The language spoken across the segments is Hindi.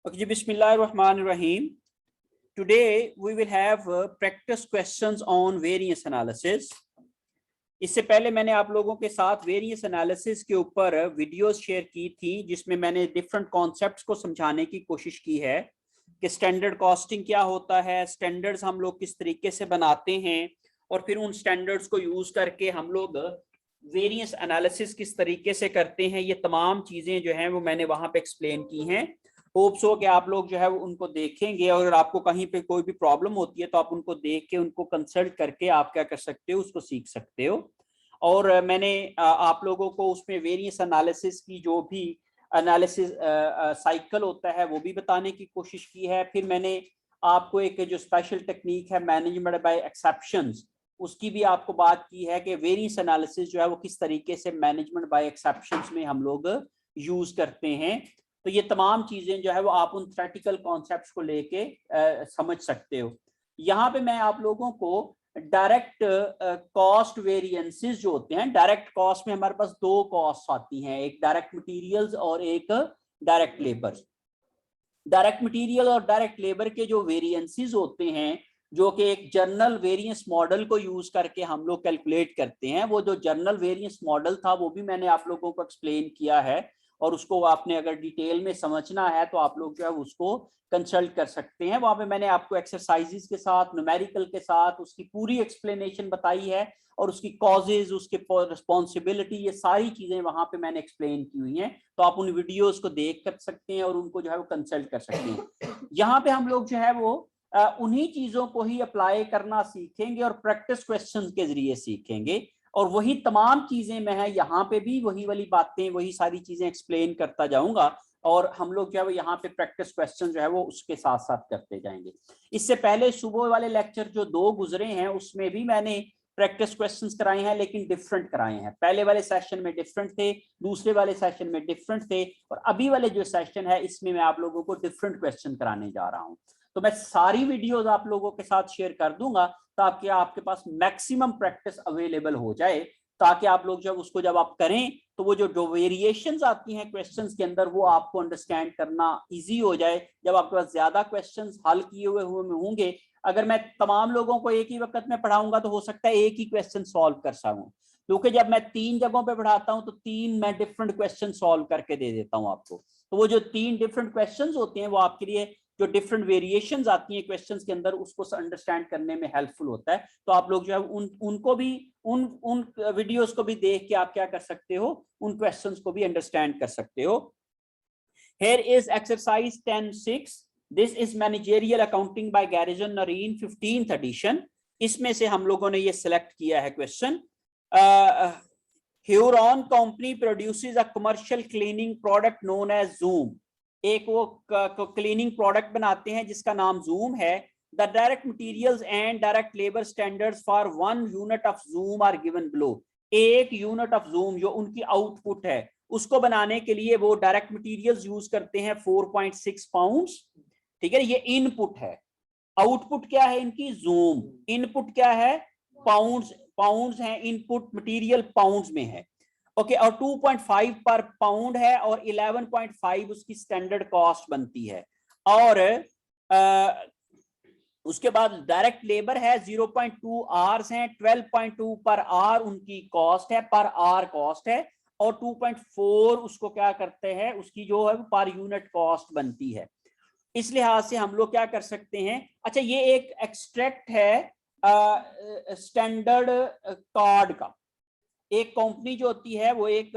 Okay, ji, Bismillahirrahmanirrahim. Today we will have practice questions on variance analysis. इससे पहले मैंने आप लोगों के साथ वेरियंस एनालिसिस के ऊपर वीडियोस शेयर की थी जिसमें मैंने डिफरेंट कॉन्सेप्ट्स को समझाने की कोशिश की है कि स्टैंडर्ड कॉस्टिंग क्या होता है, स्टैंडर्ड्स हम लोग किस तरीके से बनाते हैं और फिर उन स्टैंडर्ड्स को यूज करके हम लोग वेरियंस एनालिसिस किस तरीके से करते हैं। ये तमाम चीजें जो हैं वो मैंने वहां पे एक्सप्लेन की हैं। होप्स हो कि आप लोग जो है वो उनको देखेंगे और अगर आपको कहीं पे कोई भी प्रॉब्लम होती है तो आप उनको देख के उनको कंसल्ट करके आप क्या कर सकते हो, उसको सीख सकते हो। और मैंने आप लोगों को उसमें वेरियंस एनालिसिस की जो भी एनालिसिस साइकिल होता है वो भी बताने की कोशिश की है। फिर मैंने आपको एक जो स्पेशल टेक्निक है मैनेजमेंट बाय एक्सेप्शंस, उसकी भी आपको बात की है कि वेरियंस एनालिसिस जो है वो किस तरीके से मैनेजमेंट बाय एक्सेप्शंस में हम लोग यूज करते हैं। तो ये तमाम चीजें जो है वो आप उन थ्योरेटिकल कॉन्सेप्ट्स को लेके समझ सकते हो। यहाँ पे मैं आप लोगों को डायरेक्ट कॉस्ट वेरिएंसेस जो होते हैं, डायरेक्ट कॉस्ट में हमारे पास दो कॉस्ट आती हैं, एक डायरेक्ट मटेरियल्स और एक डायरेक्ट लेबर। डायरेक्ट मटेरियल और डायरेक्ट लेबर के जो वेरिएंसेस होते हैं जो कि एक जर्नल वेरिएंस मॉडल को यूज करके हम लोग कैलकुलेट करते हैं, वो जो जर्नल वेरिएंस मॉडल था वो भी मैंने आप लोगों को एक्सप्लेन किया है और उसको आपने अगर डिटेल में समझना है तो आप लोग जो है उसको कंसल्ट कर सकते हैं। वहां पे मैंने आपको एक्सरसाइजेस के साथ, न्यूमेरिकल के साथ उसकी पूरी एक्सप्लेनेशन बताई है और उसकी कॉजेज, उसके रिस्पॉन्सिबिलिटी, ये सारी चीजें वहां पे मैंने एक्सप्लेन की हुई हैं। तो आप उन वीडियोस को देख कर सकते हैं और उनको जो है वो कंसल्ट कर सकते हैं। यहाँ पे हम लोग जो है वो उन्हीं चीजों को ही अप्लाई करना सीखेंगे और प्रैक्टिस क्वेश्चन के जरिए सीखेंगे और वही तमाम चीजें मैं है यहाँ पे भी वही वाली बातें, वही सारी चीजें एक्सप्लेन करता जाऊंगा और हम लोग जो है वो यहाँ पे प्रैक्टिस क्वेश्चन जो है वो उसके साथ साथ करते जाएंगे। इससे पहले सुबह वाले लेक्चर जो दो गुजरे हैं उसमें भी मैंने प्रैक्टिस क्वेश्चंस कराए हैं लेकिन डिफरेंट कराए हैं। पहले वाले सेशन में डिफरेंट थे, दूसरे वाले सेशन में डिफरेंट थे और अभी वाले जो सेशन है इसमें मैं आप लोगों को डिफरेंट क्वेश्चन कराने जा रहा हूं। तो मैं सारी वीडियोस आप लोगों के साथ शेयर कर दूंगा ताकि आपके पास मैक्सिमम प्रैक्टिस अवेलेबल हो जाए, ताकि आप लोग जब उसको जब आप करें तो वो जो वेरिएशंस आती हैं क्वेश्चंस के अंदर वो आपको अंडरस्टैंड करना इजी हो जाए। जब आपके पास ज्यादा क्वेश्चंस हल किए हुए होंगे, अगर मैं तमाम लोगों को एक ही वक्त में पढ़ाऊंगा तो हो सकता है एक ही क्वेश्चन सॉल्व कर सकूं, क्योंकि जब मैं तीन जगहों पे पढ़ाता हूं तो तीन मैं डिफरेंट क्वेश्चन सॉल्व करके दे देता हूं आपको। तो वो जो तीन डिफरेंट क्वेश्चंस होते हैं वो आपके लिए जो डिफरेंट वेरिएशंस आती हैं क्वेश्चंस के अंदर उसको अंडरस्टैंड करने में हेल्पफुल होता है। तो आप लोग जो है उनको भी उन वीडियोस को भी देख के आप क्या कर सकते हो, उन क्वेश्चंस को भी अंडरस्टैंड कर सकते हो। Here is exercise 10.6. This is managerial accounting by Garrison Narine 15th edition. इसमें से हम लोगों ने ये सिलेक्ट किया है question. Huron company produces a commercial cleaning product known as Zoom. एक वो क्लीनिंग प्रोडक्ट बनाते हैं जिसका नाम Zoom है। The direct materials and direct labor standards for 1 unit of Zoom are given below. एक यूनिट ऑफ Zoom जो उनकी आउटपुट है उसको बनाने के लिए वो डायरेक्ट मटेरियल्स यूज करते हैं 4.6 पाउंड्स। ठीक है, ये इनपुट है। आउटपुट क्या है इनकी? Zoom। इनपुट क्या है? पाउंड्स। पाउंड्स है इनपुट, मटेरियल पाउंड्स में है। ओके, और 2.5 पर पाउंड है और 11.5 उसकी स्टैंडर्ड कॉस्ट बनती है। और उसके बाद डायरेक्ट लेबर है 0.2 आवर्स हैं, 12.2 पर आवर उनकी कॉस्ट है, पर आवर कॉस्ट है और 2.4 उसको क्या करते हैं, उसकी जो है पर यूनिट कॉस्ट बनती है। इस लिहाज से हम लोग क्या कर सकते हैं, अच्छा ये एक एक्सट्रैक्ट है स्टैंडर्ड कार्ड का। एक कंपनी जो होती है वो एक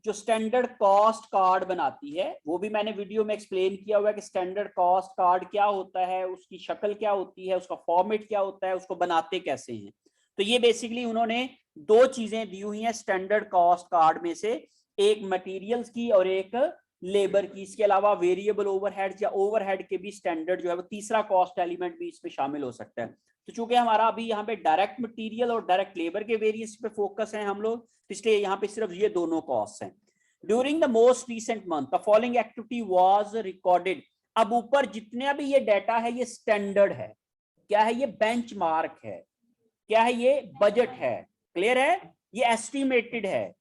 जो स्टैंडर्ड कॉस्ट कार्ड बनाती है, वो भी मैंने वीडियो में एक्सप्लेन किया हुआ है कि स्टैंडर्ड कॉस्ट कार्ड क्या होता है, उसकी शक्ल क्या होती है, उसका फॉर्मेट क्या होता है, उसको बनाते कैसे हैं। तो ये बेसिकली उन्होंने दो चीजें दी हुई हैं स्टैंडर्ड कॉस्ट कार्ड में से, एक मटेरियल्स की और एक लेबर की। इसके अलावा वेरिएबल ओवरहेड या ओवरहेड के भी स्टैंडर्ड जो है वो तीसरा कॉस्ट एलिमेंट भी इसमें शामिल हो सकता है। तो चूंकि हमारा अभी यहाँ पे डायरेक्ट मटेरियल और डायरेक्ट लेबर के वेरिएंस पे फोकस है हम लोग, इसलिए यहाँ पे सिर्फ ये दोनों कॉस्ट हैं। During the most recent month the following activity was recorded. अब ऊपर जितने भी ये डाटा है ये स्टैंडर्ड है, क्या है ये? बेंचमार्क है, क्या है ये? बजट है। क्लियर है? ये एस्टिमेटेड है।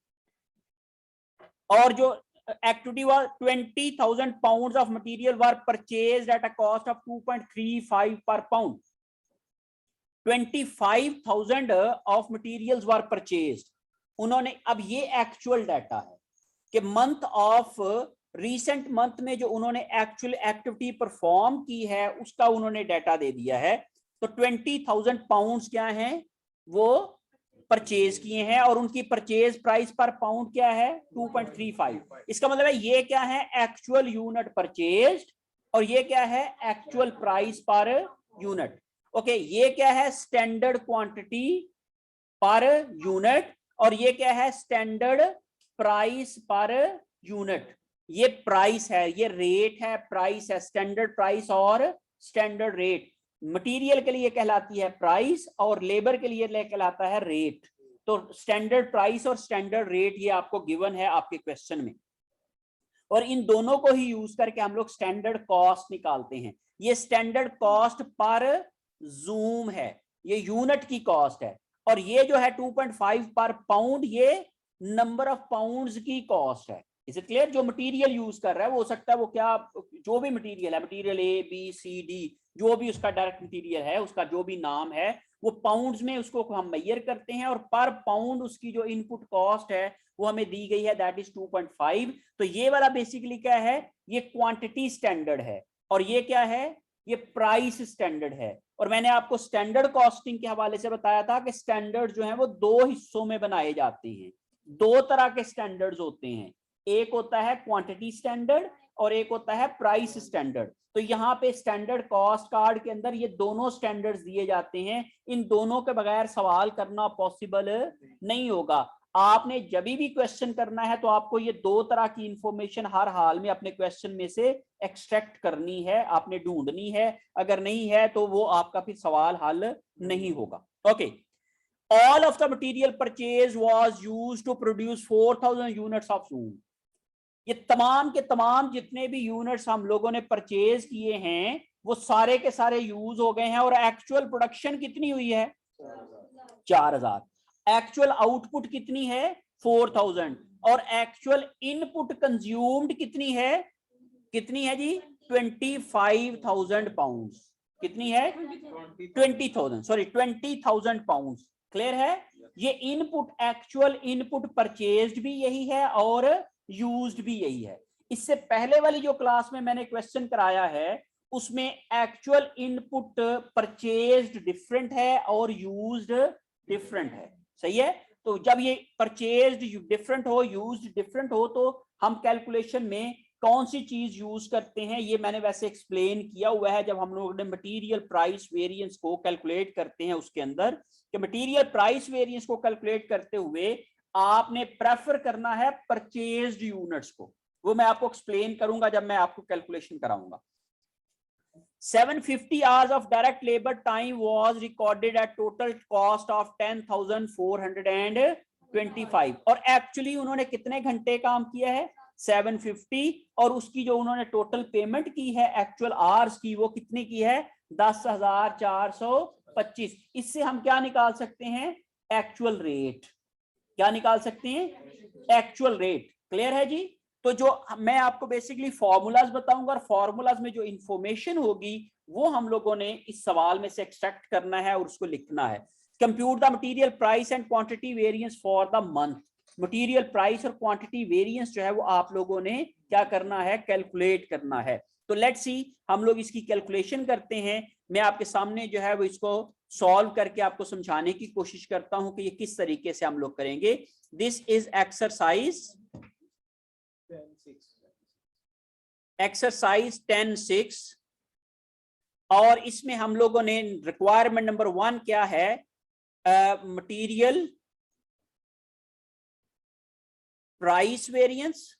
और जो activity was 20,000 pounds of material were purchased at a cost of 2.35 per pound. 25,000 of materials were purchased. उन्होंने, अब ये एक्चुअल डाटा है कि मंथ ऑफ रीसेंट मंथ में जो उन्होंने एक्चुअल एक्टिविटी परफॉर्म की है उसका उन्होंने डाटा दे दिया है। तो 20,000 पाउंड्स क्या हैं, वो परचेज किए हैं और उनकी परचेज प्राइस पर पाउंड क्या है 2.35। इसका मतलब है ये क्या है, एक्चुअल यूनिट परचेज्ड, और ये क्या है, actual price per unit. Okay, ये क्या है, स्टैंडर्ड क्वांटिटी पर यूनिट, और ये क्या है, स्टैंडर्ड प्राइस पर यूनिट। ये प्राइस है, ये रेट है, प्राइस है, स्टैंडर्ड प्राइस और स्टैंडर्ड रेट। मटेरियल के लिए कहलाती है प्राइस और लेबर के लिए कहलाता है रेट। तो स्टैंडर्ड प्राइस और स्टैंडर्ड रेट ये आपको गिवन है आपके क्वेश्चन में, और इन दोनों को ही यूज करके हम लोग स्टैंडर्ड कॉस्ट निकालते हैं। ये स्टैंडर्ड कॉस्ट पर जूम है, ये यूनिट की कॉस्ट है, और ये जो है 2.5 पर पाउंड ये नंबर ऑफ पाउंड्स की कॉस्ट है। Is it clear? जो मटेरियल यूज कर रहा है वो हो सकता है वो क्या, जो भी मटेरियल है, material A B C D, जो भी उसका डायरेक्ट मटेरियल है, उसका जो भी नाम है, वो पाउंड्स में उसको हम मेजर करते हैं, और पर पाउंड उसकी जो इनपुट कॉस्ट है वो हमें दी गई है, दैट इज 2.5। तो ये वाला बेसिकली क्या है, ये क्वांटिटी स्टैंडर्ड है, और ये क्या है, ये प्राइस स्टैंडर्ड है। और मैंने आपको स्टैंडर्ड कॉस्टिंग के हवाले से बताया था कि स्टैंडर्ड जो है वो दो हिस्सों में बनाए जाते हैं। दो तरह के स्टैंडर्ड्स होते हैं, एक होता है क्वांटिटी स्टैंडर्ड और एक होता है प्राइस स्टैंडर्ड। तो यहाँ पे स्टैंडर्ड कॉस्ट कार्ड के अंदर ये दोनों स्टैंडर्ड्स दिए जाते हैं। इन दोनों के बगैर सवाल करना पॉसिबल नहीं होगा। आपने जब भी क्वेश्चन करना है तो आपको ये दो तरह की इंफॉर्मेशन हर हाल में अपने क्वेश्चन में से एक्सट्रैक्ट करनी है, आपने ढूंढनी है। अगर नहीं है तो वो आपका फिर सवाल हल नहीं होगा। Okay, all of the material purchase was used to produce 4,000 units of zoom। ये तमाम के तमाम जितने भी यूनिट्स हम लोगों ने परचेज किए हैं वो सारे के सारे यूज हो गए हैं, और एक्चुअल प्रोडक्शन कितनी हुई है 4,000। एक्चुअल आउटपुट कितनी है 4,000, और एक्चुअल इनपुट कंज्यूम्ड कितनी है जी 25,000 पाउंड्स। कितनी है 20,000 पाउंड्स। क्लियर है? ये इनपुट, एक्चुअल इनपुट परचेज्ड भी यही है और यूज्ड भी यही है। इससे पहले वाली जो क्लास में मैंने क्वेश्चन कराया है उसमें एक्चुअल इनपुट परचेज्ड डिफरेंट है और यूज्ड डिफरेंट है। सही है? तो जब ये परचेज्ड डिफरेंट हो, यूज्ड डिफरेंट हो, तो हम कैलकुलेशन में कौन सी चीज यूज करते हैं ये मैंने वैसे एक्सप्लेन किया हुआ है जब हम लोग ने मटेरियल प्राइस वेरिएंस को कैलकुलेट करते हैं उसके अंदर, कि मटेरियल प्राइस वेरिएंस को कैलकुलेट करते हुए आपने प्रेफर करना है परचेज्ड यूनिट्स को। वो मैं आपको एक्सप्लेन करूंगा जब मैं आपको कैलकुलेशन कराऊंगा। 750 hours of direct labor time was recorded at total cost of 10,425, और एक्चुअली उन्होंने कितने घंटे काम किया है 750, और उसकी जो उन्होंने टोटल पेमेंट की है एक्चुअल आवर्स की वो कितनी की है 10,425। इससे हम क्या निकाल सकते हैं, एक्चुअल रेट। क्या निकाल सकते हैं, एक्चुअल रेट। क्लियर है जी? तो जो मैं आपको बेसिकली फॉर्मूलाज बताऊंगा, और फॉर्मूलाज में जो इंफॉर्मेशन होगी वो हम लोगों ने इस सवाल में से एक्सट्रैक्ट करना है और उसको लिखना है। Compute the material price and quantity variance for the month. Material price और क्वांटिटी वेरिएंस जो है वो आप लोगों ने क्या करना है, कैलकुलेट करना है। तो लेट्स सी, हम लोग इसकी कैलकुलेशन करते हैं। मैं आपके सामने जो है वो इसको सॉल्व करके आपको समझाने की कोशिश करता हूं कि ये किस तरीके से हम लोग करेंगे। दिस इज एक्सरसाइज 10-6, और इसमें हम लोगों ने रिक्वायरमेंट नंबर 1 क्या है, मटेरियल प्राइस वेरिएंस,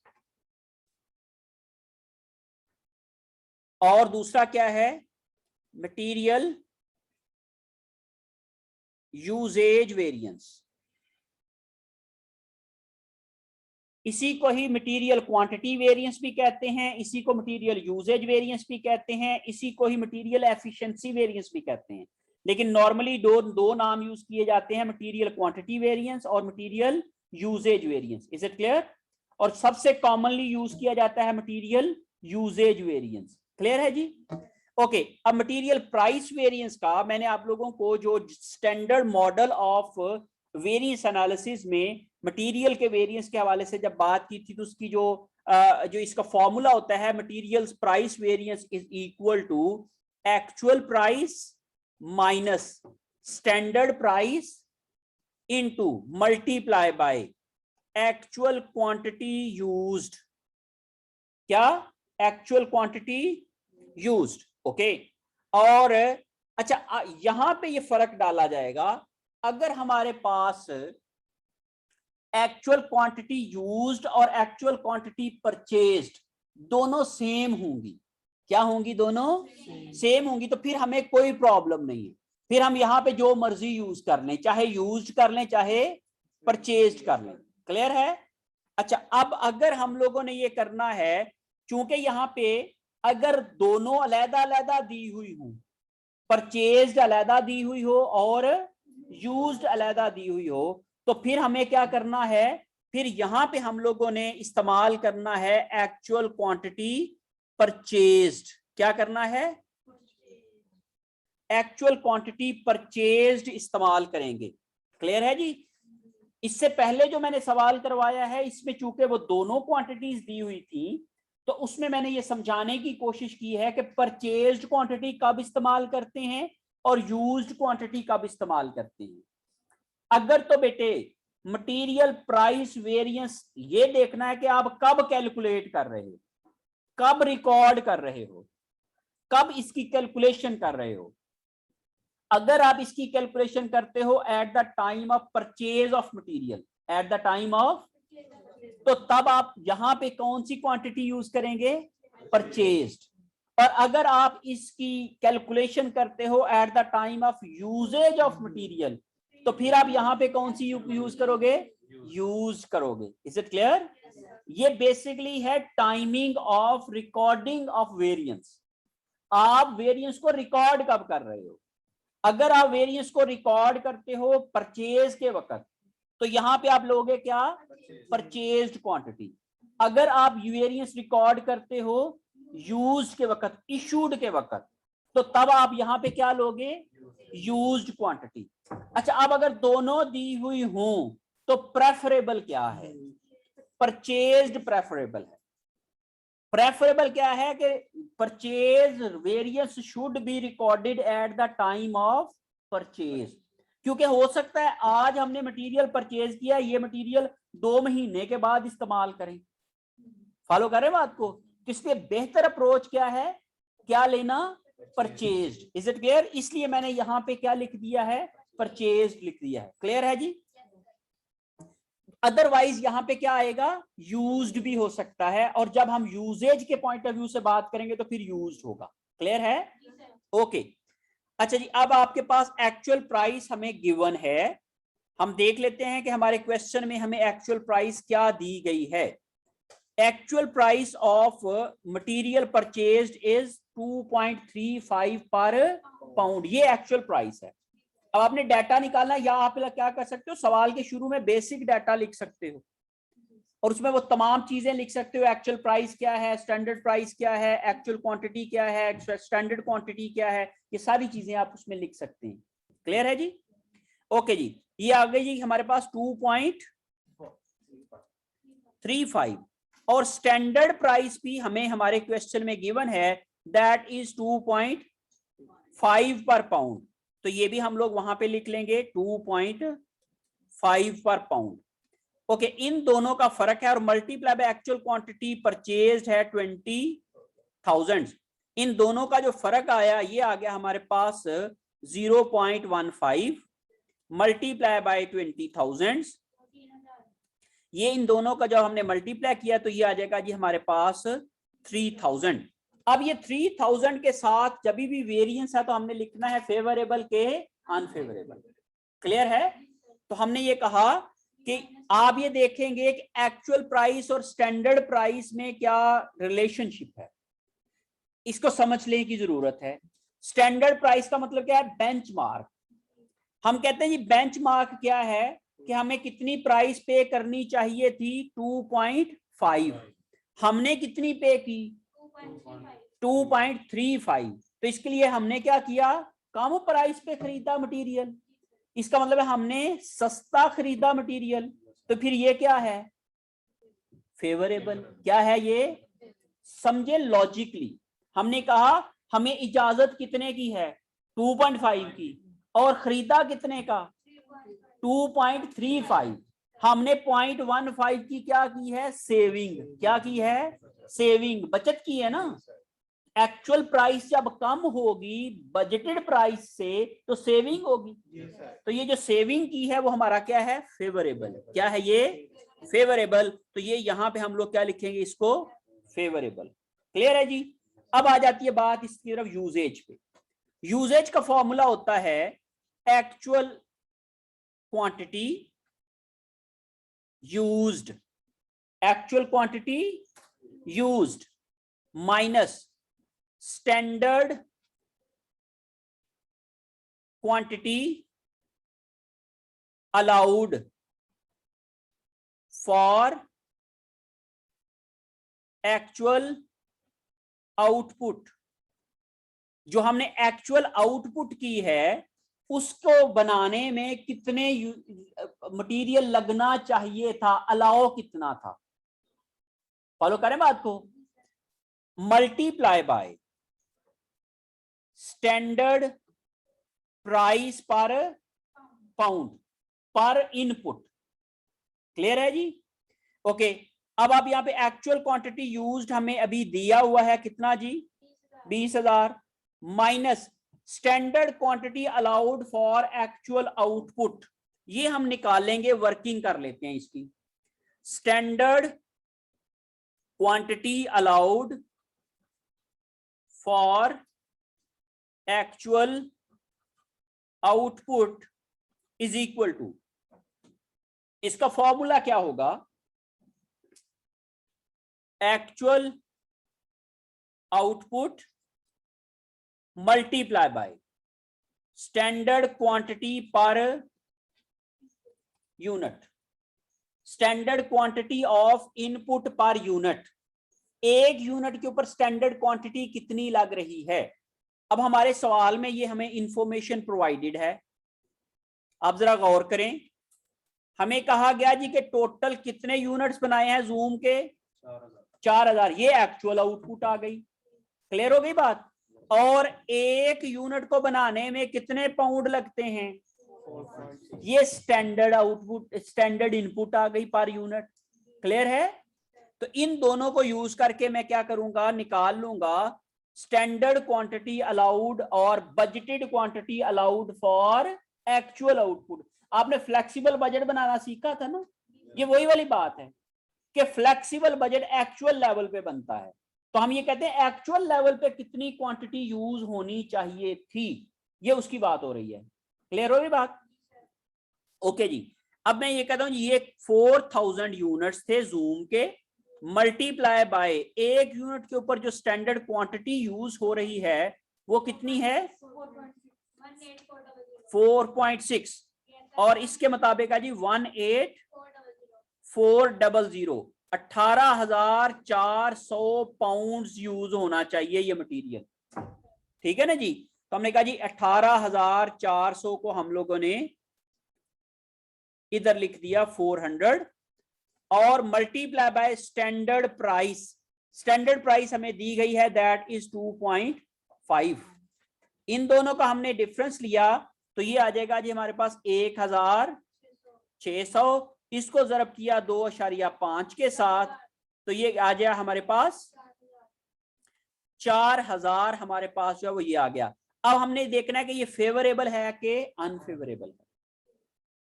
और दूसरा क्या है मटेरियल यूजेज वेरिएंस। इसी को ही मटेरियल क्वांटिटी वेरिएंस भी कहते हैं, इसी को मटेरियल यूजेज वेरिएंस भी कहते हैं, इसी को ही मटेरियल एफिशिएंसी वेरिएंस भी कहते हैं। लेकिन नॉर्मली दो नाम यूज किए जाते हैं, मटेरियल क्वांटिटी वेरिएंस और material usage variance. Is it clear? और सबसे कॉमनली यूज किया जाता है मटेरियल यूजेज वेरिएंस। क्लियर है जी? ओके, अब मटेरियल प्राइस वेरिएंस का मैंने आप लोगों को जो standard model of variance analysis में मटेरियल के वेरिएंस के हवाले से जब बात की थी, तो उसकी जो इसका फॉर्मूला होता है, material price variance is equal to actual price minus standard price into multiply by actual quantity used. क्या? Actual quantity used. ओके, और अच्छा यहां पे ये फर्क डाला जाएगा, अगर हमारे पास एक्चुअल क्वांटिटी यूज्ड और एक्चुअल क्वांटिटी परचेज्ड दोनों सेम होंगी। क्या होंगी? दोनों सेम होंगी, तो फिर हमें कोई प्रॉब्लम नहीं है, फिर हम यहाँ पे जो मर्जी यूज कर लें, चाहे यूज्ड कर लें चाहे परचेज्ड कर लें। क्लियर है? अच्छा, अब अगर हम लोगों ने ये करना है, चूंकि यहाँ पे अगर दोनों अलैदा अलैदा दी हुई हो, परचेज्ड अलैदा दी हुई हो और यूज्ड अलैदा दी हुई हो, तो फिर हमें क्या करना है, फिर यहां पे हम लोगों ने इस्तेमाल करना है एक्चुअल क्वांटिटी परचेज्ड। क्या करना है? एक्चुअल क्वांटिटी परचेज्ड इस्तेमाल करेंगे। क्लियर है जी? इससे पहले जो मैंने सवाल करवाया है, इसमें चूंकि वो दोनों क्वांटिटीज दी हुई थी, तो उसमें मैंने ये समझाने की कोशिश की है कि परचेज्ड क्वांटिटी कब इस्तेमाल करते हैं और यूज्ड क्वांटिटी कब इस्तेमाल करते हैं। अगर तो बेटे मटेरियल प्राइस वेरिएंस ये देखना है कि आप कब कैलकुलेट कर रहे हो, कब रिकॉर्ड कर रहे हो, कब इसकी कैलकुलेशन कर रहे हो। अगर आप इसकी कैलकुलेशन करते हो at the time of purchase of material, at the time of, तो तब आप यहां पे कौन सी क्वांटिटी यूज करेंगे? परचेज्ड। और अगर आप इसकी कैलकुलेशन करते हो at the time of usage of material, तो फिर आप यहां पे कौन सी यूज करोगे? यूज करोगे। Is it clear? ये बेसिकली है timing of recording of variance. आप वेरिएंस को रिकॉर्ड कब कर रहे हो? अगर आप वेरिएंस को रिकॉर्ड करते हो परचेज के वक्त, तो यहां पे आप लोगे क्या? Purchased quantity. अगर आप वेरिएंस रिकॉर्ड करते हो यूज्ड के वक्त, इशूड के वक्त, तो तब आप यहां पे क्या लोगे? Used quantity. अच्छा, अब अगर दोनों दी हुई हो, तो प्रेफरेबल क्या है? परचेज्ड प्रेफरेबल है। प्रेफरेबल क्या है कि purchase variance should be recorded at the time of purchase, क्योंकि हो सकता है आज हमने मटेरियल परचेज किया, ये मटेरियल 2 महीने के बाद इस्तेमाल करें। फॉलो करें बात को? इसलिए बेहतर अप्रोच क्या है? क्या लेना? परचेज्ड। Is it clear? इसलिए मैंने यहां पे क्या लिख दिया है? परचेज्ड लिख दिया है। क्लियर है जी? अदरवाइज यहां पे क्या आएगा? यूज्ड भी हो सकता है, और जब हम यूजेज के पॉइंट ऑफ व्यू से बात करेंगे तो फिर यूज्ड होगा। क्लियर है? ओके। अच्छा जी, अब आपके पास एक्चुअल प्राइस हमें गिवन है। हम देख लेते हैं कि हमारे क्वेश्चन में हमें एक्चुअल प्राइस क्या दी गई है। Actual price of material purchased is 2.35 पर पाउंड। ये एक्चुअल प्राइस है। अब आपने डाटा निकालना, या आप क्या कर सकते हो, सवाल के शुरू में बेसिक डाटा लिख सकते हो और उसमें वो तमाम चीजें लिख सकते हो। एक्चुअल प्राइस क्या है, स्टैंडर्ड प्राइस क्या है, एक्चुअल क्वांटिटी क्या है, स्टैंडर्ड क्वांटिटी क्या है, ये सारी चीजें आप उसमें लिख सकते हैं। क्लियर है जी? ओके जी, ये आ गई जी हमारे पास 2.35, और स्टैंडर्ड प्राइस भी हमें हमारे क्वेश्चन में गिवन है, दैट इज 2.5 पर पाउंड। तो ये भी हम लोग वहां पे लिख लेंगे 2.5 पर पाउंड। ओके, इन दोनों का फर्क है, और multiply by actual quantity purchased है 20,000। इन दोनों का जो फर्क आया, ये आ गया हमारे पास 0.15 मल्टीप्लाई बाय 20,000। ये इन दोनों का जब हमने मल्टीप्लाई किया तो ये आ जाएगा जी हमारे पास 3,000। अब ये 3,000 के साथ जब भी वेरिएंस है तो हमने लिखना है फेवरेबल के अनफेवरेबल। क्लियर है? तो हमने ये कहा कि आप ये देखेंगे कि एक्चुअल प्राइस और स्टैंडर्ड प्राइस में क्या रिलेशनशिप है, इसको समझने की जरूरत है। स्टैंडर्ड प्राइस का मतलब क्या है? बेंचमार्क। हम कहते हैं जी बेंचमार्क क्या है कि हमें कितनी प्राइस पे करनी चाहिए थी? 2.5, हमने कितनी पे की 2.35, तो इसके लिए हमने क्या किया, कम प्राइस पे खरीदा मटेरियल, इसका मतलब है हमने सस्ता खरीदा मटेरियल, तो फिर ये क्या है, फेवरेबल। क्या है ये, समझे लॉजिकली, हमने कहा हमें इजाजत कितने की है 2.5 की, और खरीदा कितने का 2.35, हमने 0.15 की क्या की है, सेविंग, क्या की है, सेविंग, बचत की है ना। एक्चुअल प्राइस जब कम होगी बजटेड प्राइस से तो सेविंग होगी, तो ये जो सेविंग की है वो हमारा क्या है, फेवरेबल। क्या है ये, फेवरेबल। तो ये यहां पे हम लोग क्या लिखेंगे, इसको फेवरेबल। क्लियर है जी। अब आ जाती है बात इसकी तरफ यूजेज पे। यूजेज का फॉर्मूला होता है actual quantity used, actual quantity used minus standard quantity allowed for actual output. जो हमने एक्चुअल आउटपुट की है उसको बनाने में कितने मटेरियल लगना चाहिए था, अलाउ कितना था, फॉलो करें बात को, मल्टीप्लाई बाय स्टैंडर्ड प्राइस पर पाउंड पर इनपुट। क्लियर है जी। ओके, अब आप यहां पे एक्चुअल क्वांटिटी यूज्ड हमें अभी दिया हुआ है कितना जी, 20,000, minus standard quantity allowed for actual output, ये हम निकालेंगे, वर्किंग कर लेते हैं इसकी। Standard quantity allowed for actual output is equal to, इसका फॉर्मूला क्या होगा, actual output multiply by standard quantity per unit, standard quantity of input per unit, एक यूनिट के ऊपर स्टैंडर्ड क्वांटिटी कितनी लग रही है। अब हमारे सवाल में ये हमें इंफॉर्मेशन प्रोवाइडेड है, आप जरा गौर करें, हमें कहा गया जी कि टोटल कितने यूनिट्स बनाए हैं जूम के, 4,000, ये एक्चुअल आउटपुट आ गई। क्लियर हो गई बात। और एक यूनिट को बनाने में कितने पाउंड लगते हैं, ये स्टैंडर्ड आउटपुट, स्टैंडर्ड इनपुट आ गई पर यूनिट। क्लियर है। तो इन दोनों को यूज करके मैं क्या करूंगा, निकाल लूंगा स्टैंडर्ड क्वांटिटी अलाउड और budgeted quantity allowed for actual output. आपने फ्लेक्सिबल बजट बनाना सीखा था ना, ये वही वाली बात है कि फ्लेक्सिबल बजट एक्चुअल लेवल पे बनता है। तो हम ये कहते हैं एक्चुअल लेवल पे कितनी क्वांटिटी यूज होनी चाहिए थी, ये उसकी बात हो रही है। क्लियर हो रही बात। ओके जी। अब मैं ये कहता हूं ये 4,000 यूनिट्स थे जूम के, मल्टीप्लाई बाय एक यूनिट के ऊपर जो स्टैंडर्ड क्वांटिटी यूज हो रही है वो कितनी है 4.6, और इसके मुताबिक है जी 18,400, 18,400 पाउंड यूज होना चाहिए ये मटेरियल। ठीक है ना जी। तो हमने कहा जी 18,400 को हम लोगों ने इधर लिख दिया 400 और multiply by standard price, standard price हमें दी गई है दैट इज 2.5। इन दोनों का हमने डिफरेंस लिया तो ये आ जाएगा जी हमारे पास 1,600, इसको जरब किया 2.5 के साथ तो ये आ गया हमारे पास 4,000, हमारे पास जो है वो ये आ गया। अब हमने देखना है कि ये फेवरेबल है कि अनफेवरेबल है।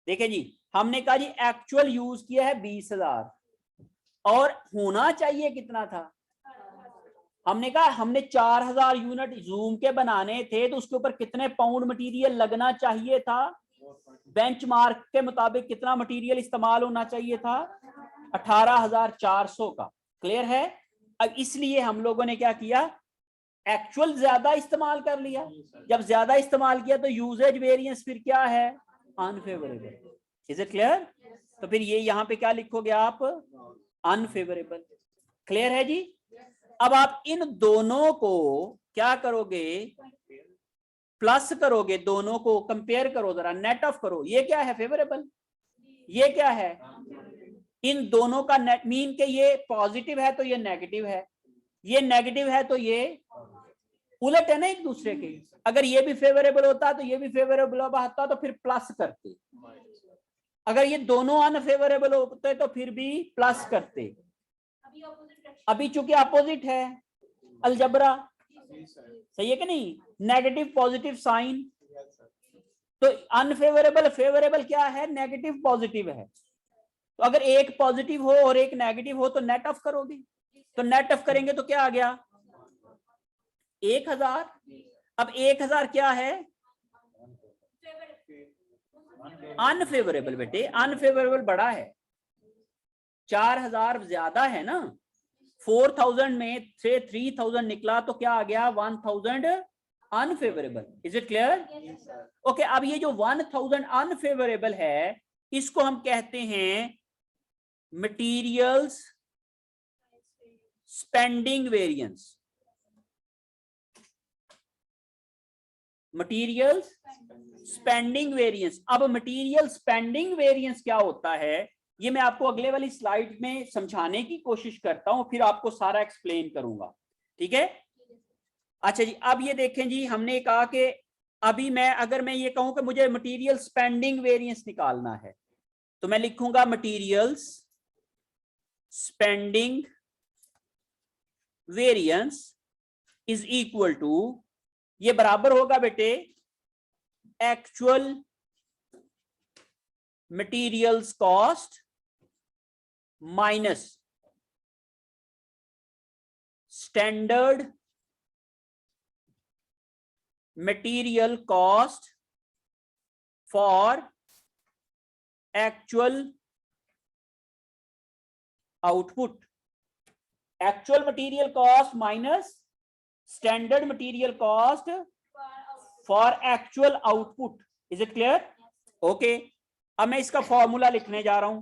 देखें जी, हमने कहा जी एक्चुअल यूज किया है 20,000 और होना चाहिए कितना था, हमने कहा हमने 4,000 यूनिट जूम के बनाने थे तो उसके ऊपर कितने पाउंड मटेरियल लगना चाहिए था, बेंचमार्क के मुताबिक कितना मटेरियल इस्तेमाल होना चाहिए था 18,400 का। क्लियर है। अब इसलिए हम लोगों ने क्या किया, एक्चुअल ज्यादा इस्तेमाल कर लिया, जब ज्यादा इस्तेमाल किया तो यूजेज वेरिएंस फिर क्या है, अनफेवरेबल। Is it clear. तो फिर ये यहाँ पे क्या लिखोगे आप, अनफेवरेबल। क्लियर है जी? अब आप इन दोनों को क्या करोगे, प्लस करोगे, दोनों को कंपेयर करो जरा, नेट ऑफ करो। ये क्या है? फेवरेबल। ये क्या है? इन दोनों का नेट मीन के ये पॉजिटिव है तो ये नेगेटिव है, ये नेगेटिव है तो ये उलट है ना एक दूसरे के। अगर ये भी फेवरेबल होता तो ये भी फेवरेबल होता तो फिर प्लस करते, अगर ये दोनों अनफेवरेबल होते तो फिर भी प्लस करते। अभी चूंकि अपोजिट है अलजबरा, सही है कि नहीं? नेगेटिव पॉजिटिव साइन, तो अनफेवरेबल फेवरेबल क्या है? नेगेटिव पॉजिटिव है। तो अगर एक पॉजिटिव हो और एक नेगेटिव हो तो नेट ऑफ करोगे, तो नेट ऑफ करेंगे तो क्या आ गया? 1000। अब 1000 क्या है? अनफेवरेबल बेटे, अनफेवरेबल बड़ा है, 4000 ज्यादा है ना। 4000 में से 3000 निकला तो क्या आ गया? 1000 unfavourable. Is it clear? Okay, अब ये जो 1000 अनफेवरेबल है इसको हम कहते हैं materials spending variance. Material spending variance. अब मटीरियल स्पेंडिंग वेरिएंस क्या होता है ये मैं आपको अगले वाली स्लाइड में समझाने की कोशिश करता हूं, फिर आपको सारा एक्सप्लेन करूंगा। ठीक है? अच्छा जी, अब ये देखें जी, हमने कहा कि अभी अगर मैं ये कहूं कि मुझे मटीरियल स्पेंडिंग वेरिएंस निकालना है तो मैं लिखूंगा materials spending variance is equal to, ये बराबर होगा बेटे actual materials cost minus standard material cost for actual output. Actual material cost minus standard material cost for actual output. Is it clear? Okay, अब मैं इसका फॉर्मूला लिखने जा रहा हूं।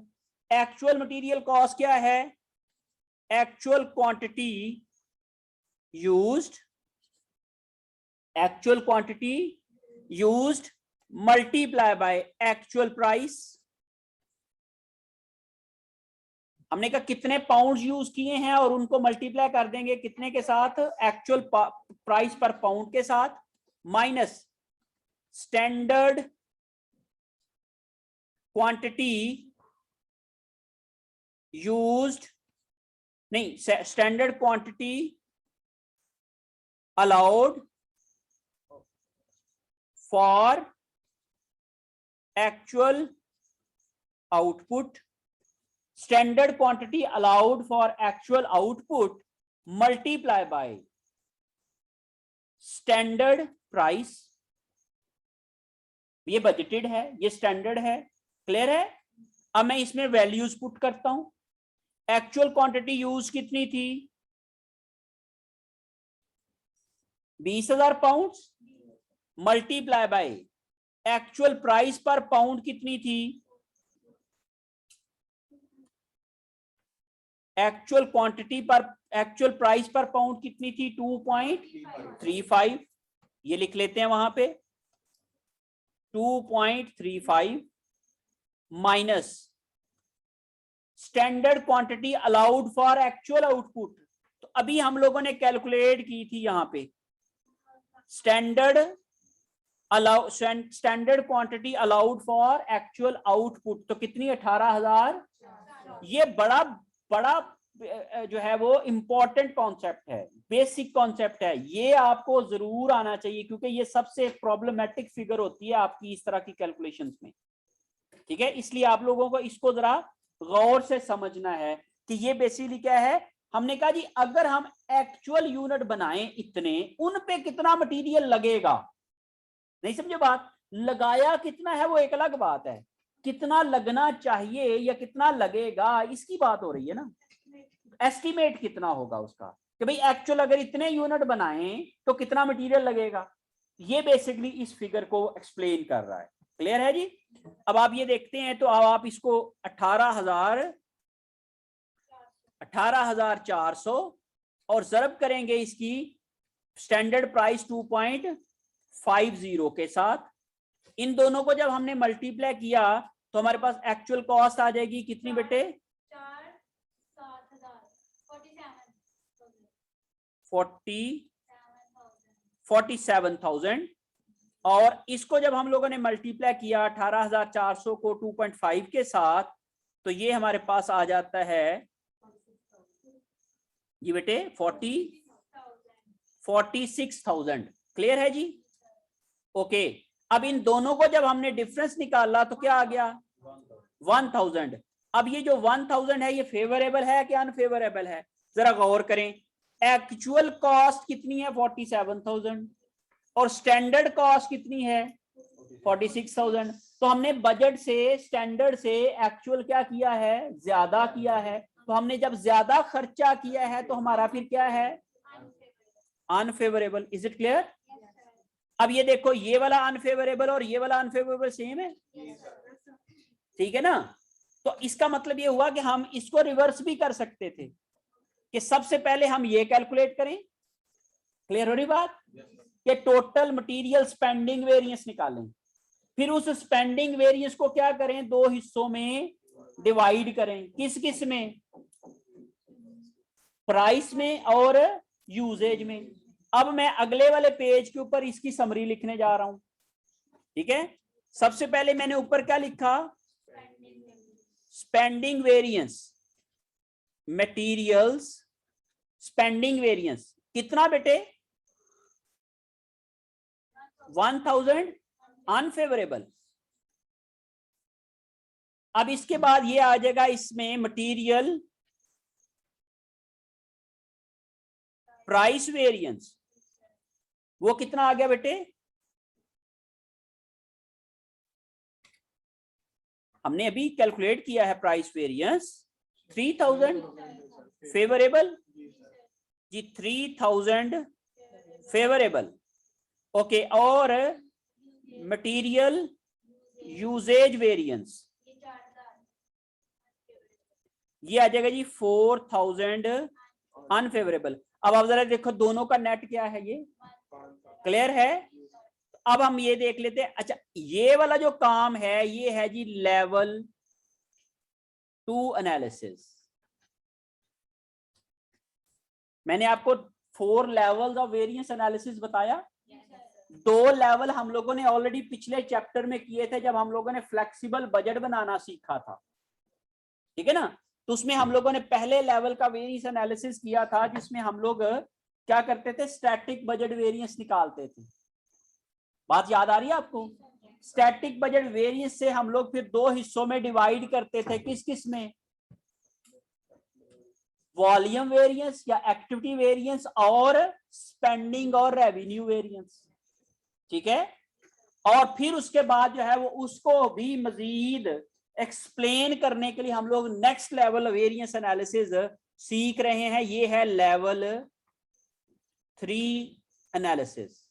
एक्चुअल मटीरियल कॉस्ट क्या है? Actual quantity used, actual quantity used multiply by actual price. हमने कहा कितने पाउंड यूज किए हैं और उनको मल्टीप्लाई कर देंगे कितने के साथ? एक्चुअल प्राइस पर पाउंड के साथ, माइनस स्टैंडर्ड क्वांटिटी यूज्ड, नहीं, standard quantity allowed for actual output. Standard quantity allowed for actual output multiply by standard price. ये बजटेड है, ये स्टैंडर्ड है। क्लियर है? अब मैं इसमें वैल्यूज पुट करता हूं। एक्चुअल क्वांटिटी यूज कितनी थी? 20,000 pound multiply by actual price पर पाउंड कितनी थी? एक्चुअल क्वांटिटी पर, एक्चुअल प्राइस पर पाउंड कितनी थी? 2.35। ये लिख लेते हैं वहां पे 2.35 minus standard quantity allowed for actual output. तो अभी हम लोगों ने कैलकुलेट की थी यहां पे standard quantity allowed for actual output, तो कितनी? 18,000। ये बड़ा जो है वो इंपॉर्टेंट कॉन्सेप्ट है, बेसिक कॉन्सेप्ट है, ये आपको जरूर आना चाहिए क्योंकि ये सबसे प्रॉब्लमेटिक फिगर होती है आपकी इस तरह की कैलकुलेशंस में। ठीक है, इसलिए आप लोगों को इसको जरा गौर से समझना है कि ये बेसिकली क्या है। हमने कहा जी अगर हम एक्चुअल यूनिट बनाएं इतने, उन पे कितना मटेरियल लगेगा, नहीं समझे बात? लगाया कितना है वो एक अलग बात है, कितना लगना चाहिए या कितना लगेगा इसकी बात हो रही है ना। एस्टिमेट कितना होगा उसका कि भाई एक्चुअल अगर इतने यूनिट बनाएं तो कितना मटेरियल लगेगा, ये बेसिकली इस फिगर को एक्सप्लेन कर रहा है। क्लियर है जी? अब आप ये देखते हैं तो अब आप इसको 18,000 18,400 और जरब करेंगे इसकी स्टैंडर्ड प्राइस 2.50 के साथ। इन दोनों को जब हमने मल्टीप्लाई किया तो हमारे पास एक्चुअल कॉस्ट आ जाएगी कितनी बेटे? 47,000। और इसको जब हम लोगों ने मल्टीप्लाई किया 18,400 को 2.5 के साथ तो ये हमारे पास आ जाता है जी बेटे 46,000। क्लियर है जी? ओके, अब इन दोनों को जब हमने डिफरेंस निकाला तो क्या आ गया? 1,000। अब ये जो 1,000 है ये फेवरेबल है कि अनफेवरेबल है? जरा गौर करें, एक्चुअल कॉस्ट कितनी है? 47,000 और स्टैंडर्ड कॉस्ट कितनी है? 46,000। तो हमने बजट से, स्टैंडर्ड से एक्चुअल क्या किया है? ज्यादा किया है। तो हमने जब ज्यादा खर्चा किया है तो हमारा फिर क्या है? अनफेवरेबल। Is it clear? अब ये देखो, ये वाला अनफेवरेबल और ये वाला अनफेवरेबल सेम है, ठीक है ना? तो इसका मतलब ये हुआ कि हम इसको रिवर्स भी कर सकते थे कि सबसे पहले हम ये कैलकुलेट करें। क्लियर हो रही बात? कि टोटल मटेरियल स्पेंडिंग वेरिएंस निकालें, फिर उस स्पेंडिंग वेरिएंस को क्या करें? दो हिस्सों में डिवाइड करें। किस किस में? प्राइस में और यूजेज में। अब मैं अगले वाले पेज के ऊपर इसकी समरी लिखने जा रहा हूं, ठीक है? सबसे पहले मैंने ऊपर क्या लिखा? Spending variance, materials spending variance कितना बेटे? 1,000 अनफेवरेबल। अब इसके बाद ये आ जाएगा इसमें मटेरियल प्राइस वेरिएंस, वो कितना आ गया बेटे? हमने अभी कैलकुलेट किया है प्राइस वेरिएंस 3,000 फेवरेबल जी, 3,000 फेवरेबल। ओके, और मटेरियल यूजेज वेरिएंस ये आ जाएगा जी 4,000 अनफेवरेबल। अब आप जरा देखो दोनों का नेट क्या है, ये क्लियर है? अब हम ये देख लेते हैं। अच्छा, ये वाला जो काम है ये है जी लेवल 2 एनालिसिस। मैंने आपको 4 लेवल्स ऑफ वेरिएंस एनालिसिस बताया। 2 लेवल हम लोगों ने ऑलरेडी पिछले चैप्टर में किए थे जब हम लोगों ने फ्लेक्सिबल बजट बनाना सीखा था, ठीक है ना? तो उसमें हम लोगों ने पहले लेवल का वेरिएंस एनालिसिस किया था जिसमें हम लोग क्या करते थे? स्टैटिक बजट वेरिएंस निकालते थे। बात याद आ रही है आपको? स्टैटिक बजट वेरिएंस से हम लोग फिर 2 हिस्सों में डिवाइड करते थे। किस किस में? वॉल्यूम वेरिएंस या एक्टिविटी वेरिएंस और स्पेंडिंग और रेवेन्यू वेरिएंस, ठीक है? और फिर उसके बाद जो है वो उसको भी मजीद एक्सप्लेन करने के लिए हम लोग नेक्स्ट लेवल वेरिएंस एनालिसिस सीख रहे हैं। ये है लेवल 3 एनालिसिस।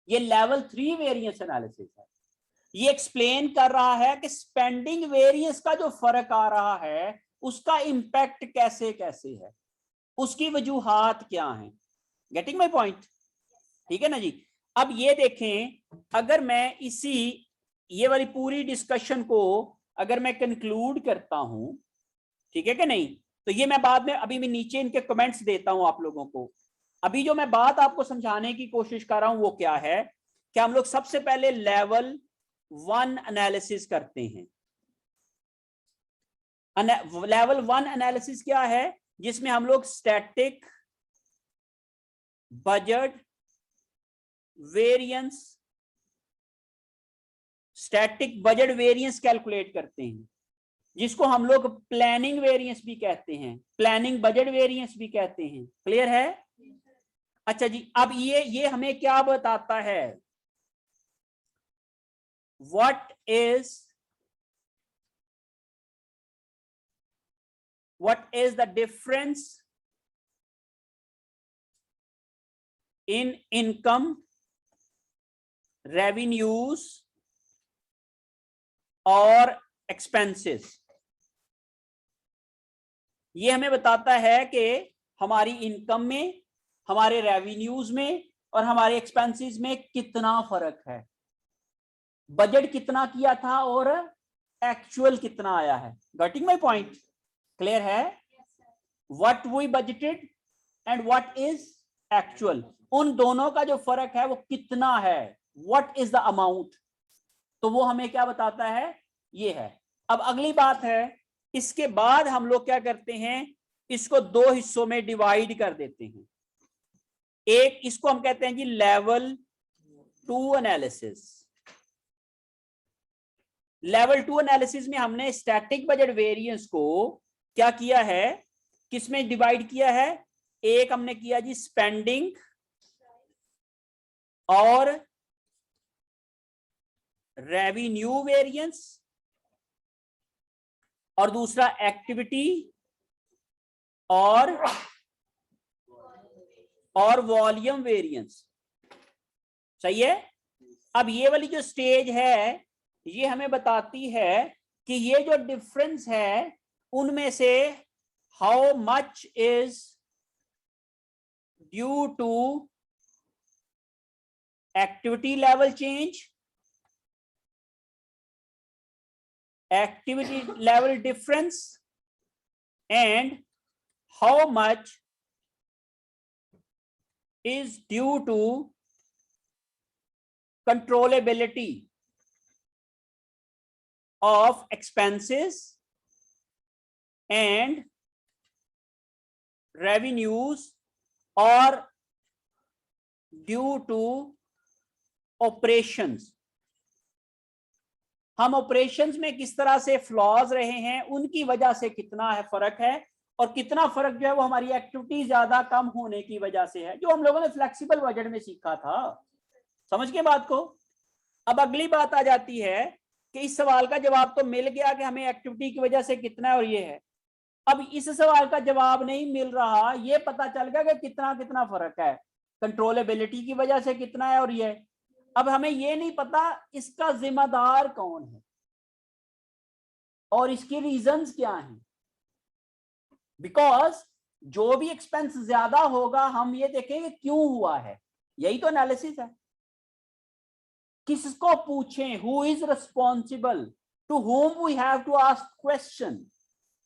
ये लेवल 3 वेरिएंस एनालिसिस है। ये एक्सप्लेन कर रहा है कि स्पेंडिंग वेरिएंस का जो फर्क आ रहा है उसका इंपैक्ट कैसे कैसे है, उसकी वजूहात क्या हैं। Getting my point? ठीक है ना जी? अब ये देखें, अगर मैं इसी ये वाली पूरी डिस्कशन को अगर मैं कंक्लूड करता हूं, ठीक है कि नहीं? तो ये मैं बाद में अभी मैं नीचे इनके कमेंट्स देता हूं आप लोगों को। अभी जो मैं बात आपको समझाने की कोशिश कर रहा हूं वो क्या है कि हम लोग सबसे पहले लेवल 1 एनालिसिस करते हैं। लेवल 1 एनालिसिस क्या है? जिसमें हम लोग static budget variance, static budget variance calculate करते हैं, जिसको हम लोग प्लानिंग वेरिएंस भी कहते हैं, प्लानिंग बजट वेरिएंस भी कहते हैं। क्लियर है? अच्छा जी, अब ये हमें क्या बताता है? What is the difference in income, revenues और एक्सपेंसेस। ये हमें बताता है कि हमारी इनकम में, हमारे रेवेन्यूज में और हमारे एक्सपेंसेस में कितना फर्क है, बजट कितना किया था और एक्चुअल कितना आया है। Getting my point? क्लियर है? What we budgeted and what is actual, उन दोनों का जो फर्क है वो कितना है, व्हाट इज द अमाउंट, तो वो हमें क्या बताता है, ये है। अब अगली बात है, इसके बाद हम लोग क्या करते हैं, इसको दो हिस्सों में डिवाइड कर देते हैं। एक इसको हम कहते हैं जी लेवल 2 एनालिसिस। लेवल 2 एनालिसिस में हमने स्टैटिक बजट वेरिएंस को क्या किया है, किसमें डिवाइड किया है, एक हमने किया जी स्पेंडिंग और रेवेन्यू वेरिएंस, और दूसरा एक्टिविटी और वॉल्यूम वेरिएंस। सही है? अब ये वाली जो स्टेज है ये हमें बताती है कि ये जो डिफरेंस है उनमें से how much is due to activity level change, activity level difference, and how much is due to controllability of expenses and revenues or due to operations। हम ऑपरेशंस में किस तरह से फ्लॉज रहे हैं, उनकी वजह से कितना है फर्क है, और कितना फर्क जो है वो हमारी एक्टिविटी ज्यादा कम होने की वजह से है, जो हम लोगों ने फ्लेक्सिबल बजट में सीखा था। समझ के बात को? अब अगली बात आ जाती है कि इस सवाल का जवाब तो मिल गया कि हमें एक्टिविटी की वजह से कितना है और ये है। अब इस सवाल का जवाब नहीं मिल रहा, ये पता चल गया कि कितना कितना फर्क है, कंट्रोलेबिलिटी की वजह से कितना है और ये। अब हमें ये नहीं पता इसका जिम्मेदार कौन है और इसके रीजंस क्या हैं, बिकॉज जो भी एक्सपेंस ज्यादा होगा हम ये देखेंगे क्यों हुआ है, यही तो एनालिसिस है। किसको पूछें, who is responsible, to whom we have to ask question.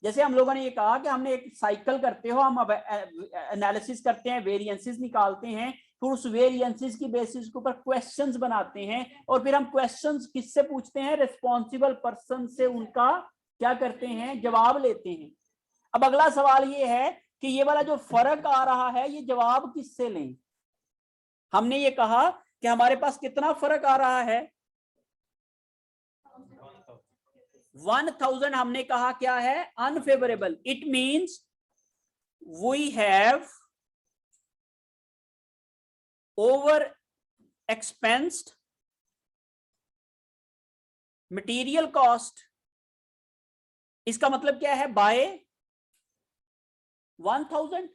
जैसे हम लोगों ने ये कहा कि हमने एक साइकिल करते हो, हम अब एनालिसिस करते हैं, वेरिएंसेस निकालते हैं, फिर उस वेरिएंसेस की बेसिस के ऊपर क्वेश्चंस बनाते हैं, और फिर हम क्वेश्चंस किससे पूछते हैं, रिस्पॉन्सिबल पर्सन से उनका क्या करते हैं, जवाब लेते हैं। अब अगला सवाल ये है कि ये वाला जो फर्क आ रहा है ये जवाब किससे लें। हमने ये कहा कि हमारे पास कितना फर्क आ रहा है, 1000 हमने कहा क्या है, unfavourable. It means we have over expensed material cost. इसका मतलब क्या है, बाय 1000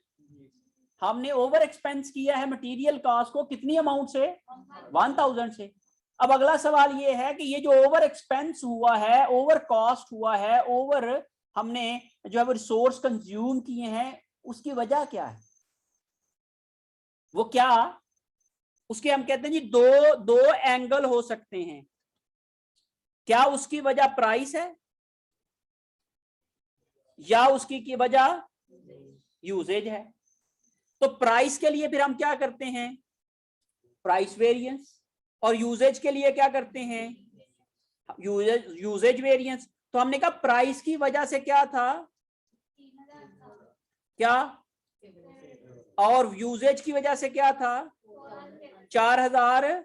हमने ओवर एक्सपेंस किया है मटेरियल कॉस्ट को, कितनी अमाउंट से, 1000 से। अब अगला सवाल ये है कि ये जो ओवर एक्सपेंस हुआ है, ओवर कॉस्ट हुआ है, ओवर हमने जो है रिसोर्स कंज्यूम किए हैं, उसकी वजह क्या है, वो क्या, उसके हम कहते हैं जी दो एंगल हो सकते हैं। क्या उसकी वजह प्राइस है या उसकी की वजह यूजेज है। तो प्राइस के लिए फिर हम क्या करते हैं, प्राइस वेरिएंस, और यूजेज के लिए क्या करते हैं, यूजेज वेरिएंस। तो हमने कहा प्राइस की वजह से क्या था, क्या, और यूजेज की वजह से क्या था, 4000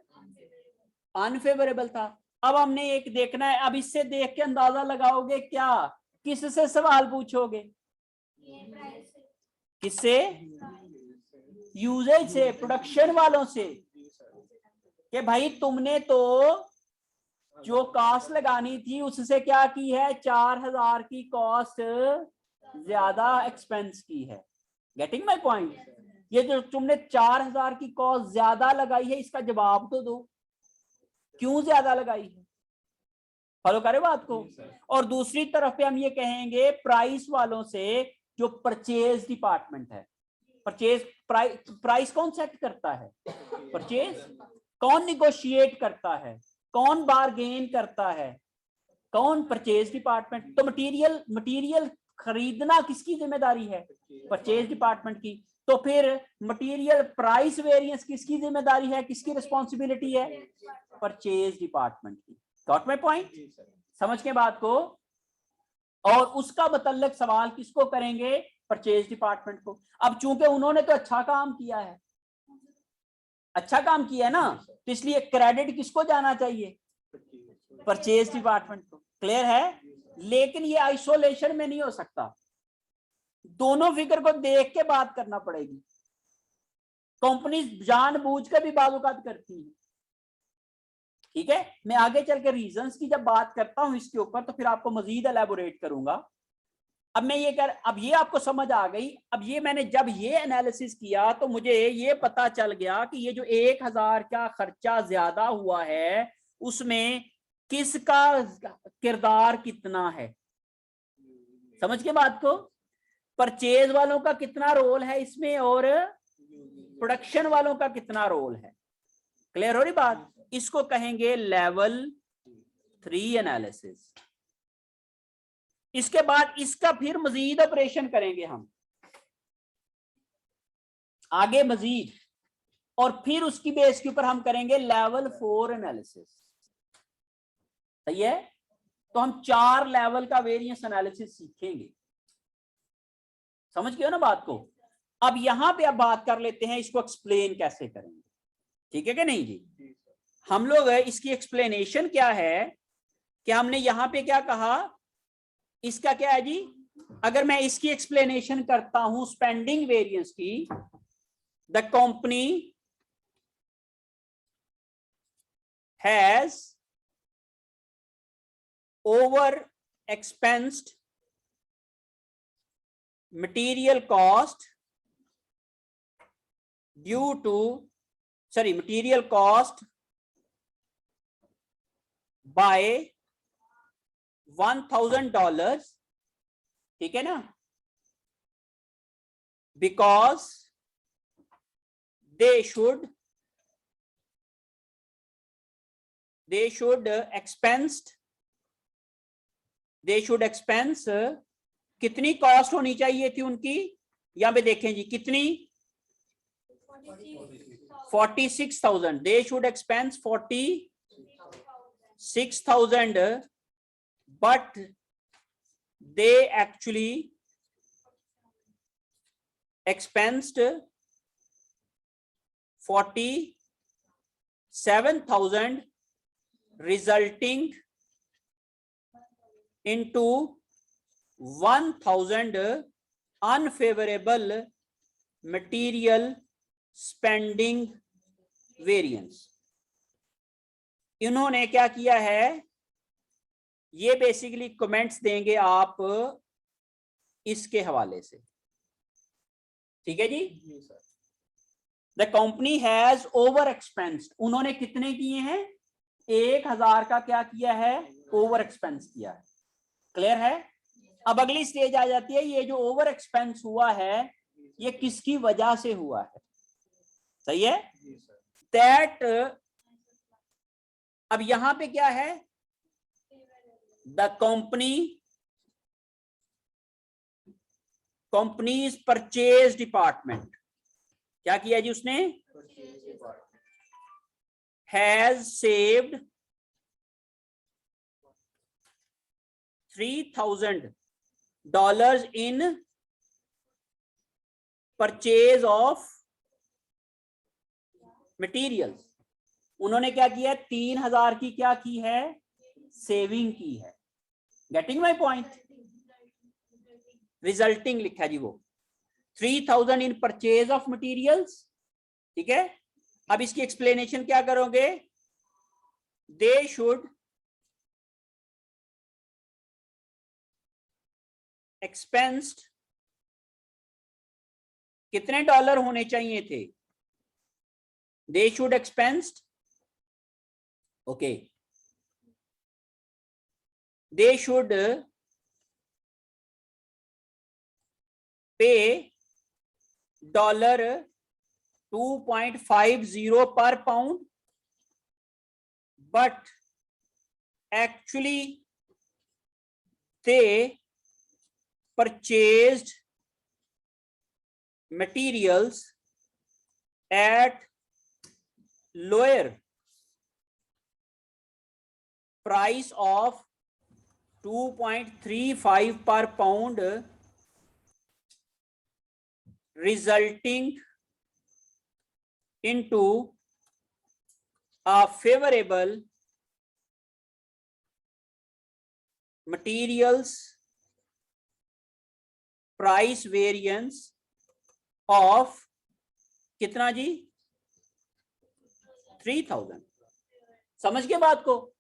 अनफेवरेबल था। अब हमने एक देखना है, अब इससे देख के अंदाजा लगाओगे क्या, किससे सवाल पूछोगे, किससे, यूजेज से, प्रोडक्शन वालों से, कि भाई तुमने तो जो कॉस्ट लगानी थी उससे क्या की है, 4000 की कॉस्ट ज्यादा एक्सपेंस की है। Getting my point? ये जो तुमने 4000 की कॉस्ट ज्यादा लगाई है, इसका जवाब तो दो, क्यों ज्यादा लगाई है। फॉलो करे बात को? और दूसरी तरफ पे हम ये कहेंगे प्राइस वालों से जो परचेज डिपार्टमेंट है। परचेज प्राइस कौन सेट करता है? परचेज। कौन निगोशिएट करता है? कौन बारगेन करता है? कौन? Purchase department. तो मटेरियल खरीदना किसकी जिम्मेदारी है? परचेज डिपार्टमेंट की। तो फिर मटेरियल प्राइस वेरिएंस किसकी जिम्मेदारी है, किसकी रिस्पॉन्सिबिलिटी है? परचेज डिपार्टमेंट की। Got my point? समझ के बात को? और उसका मतलब सवाल किसको करेंगे? परचेज डिपार्टमेंट को। अब चूंकि उन्होंने तो अच्छा काम किया है, अच्छा काम किया है ना, तो इसलिए क्रेडिट किसको जाना चाहिए? परचेज डिपार्टमेंट को। क्लियर है? लेकिन ये आइसोलेशन में नहीं हो सकता, दोनों फिगर को देख के बात करना पड़ेगी। कंपनी जानबूझ के भी बालूकात करती है। ठीक है, मैं आगे चल के रीजंस की जब बात करता हूं इसके ऊपर तो फिर आपको मजीद एलैबोरेट करूंगा। अब मैं अब ये आपको समझ आ गई। अब ये मैंने जब ये एनालिसिस किया तो मुझे ये पता चल गया कि ये जो 1000 का खर्चा ज्यादा हुआ है उसमें किसका किरदार कितना है। समझ के बात को? परचेज वालों का कितना रोल है इसमें और प्रोडक्शन वालों का कितना रोल है। क्लियर हो रही बात? इसको कहेंगे लेवल 3 एनालिसिस। इसके बाद इसका फिर मजीद ऑपरेशन करेंगे हम आगे मजीद, और फिर उसकी बेस के ऊपर हम करेंगे लेवल 4 एनालिसिस। सही है? तो हम 4 लेवल का वेरिएंस एनालिसिस सीखेंगे। समझ गए ना बात को? अब यहां पे अब बात कर लेते हैं इसको एक्सप्लेन कैसे करेंगे। ठीक है कि नहीं जी? हम लोग इसकी एक्सप्लेनेशन क्या है कि हमने यहां पे क्या कहा, इसका क्या है जी? अगर मैं इसकी एक्सप्लेनेशन करता हूं स्पेंडिंग वेरिएंस की, the company has over expensed material cost due to material cost by $1000, ठीक है ना, because they should expense कितनी कॉस्ट होनी चाहिए थी उनकी? यहां पे देखें जी, कितनी? 46,000। They should expense 46,000 but they actually expensed 47,000, resulting into 1,000 unfavorable material spending variance। इन्होंने क्या किया है, ये बेसिकली कमेंट्स देंगे आप इसके हवाले से। ठीक है जी? द कंपनी हैज ओवर एक्सपेंस्ड, उन्होंने कितने किए हैं? 1000 का क्या किया है? ओवर एक्सपेंस किया है। क्लियर है? अब अगली स्टेज आ जाती है, ये जो ओवर एक्सपेंस हुआ है ये किसकी वजह से हुआ है? सही है? दैट अब यहां पे क्या है? द कंपनीज परचेज डिपार्टमेंट क्या किया जी उसने? Has saved $3,000 in purchase of materials. उन्होंने क्या किया? 3,000 की क्या की है? सेविंग की है। Getting my point? रिजल्टिंग लिखा जी वो 3,000 इन परचेज ऑफ मटीरियल्स। ठीक है, अब इसकी एक्सप्लेनेशन क्या करोगे? दे शुड एक्सपेंस्ड कितने डॉलर होने चाहिए थे? They should expensed, okay, they should pay $2.50 per pound, but actually they purchased materials at lower price of 2.35 per pound, resulting into a favorable materials price variance of कितना जी 3000। समझ गए बात को?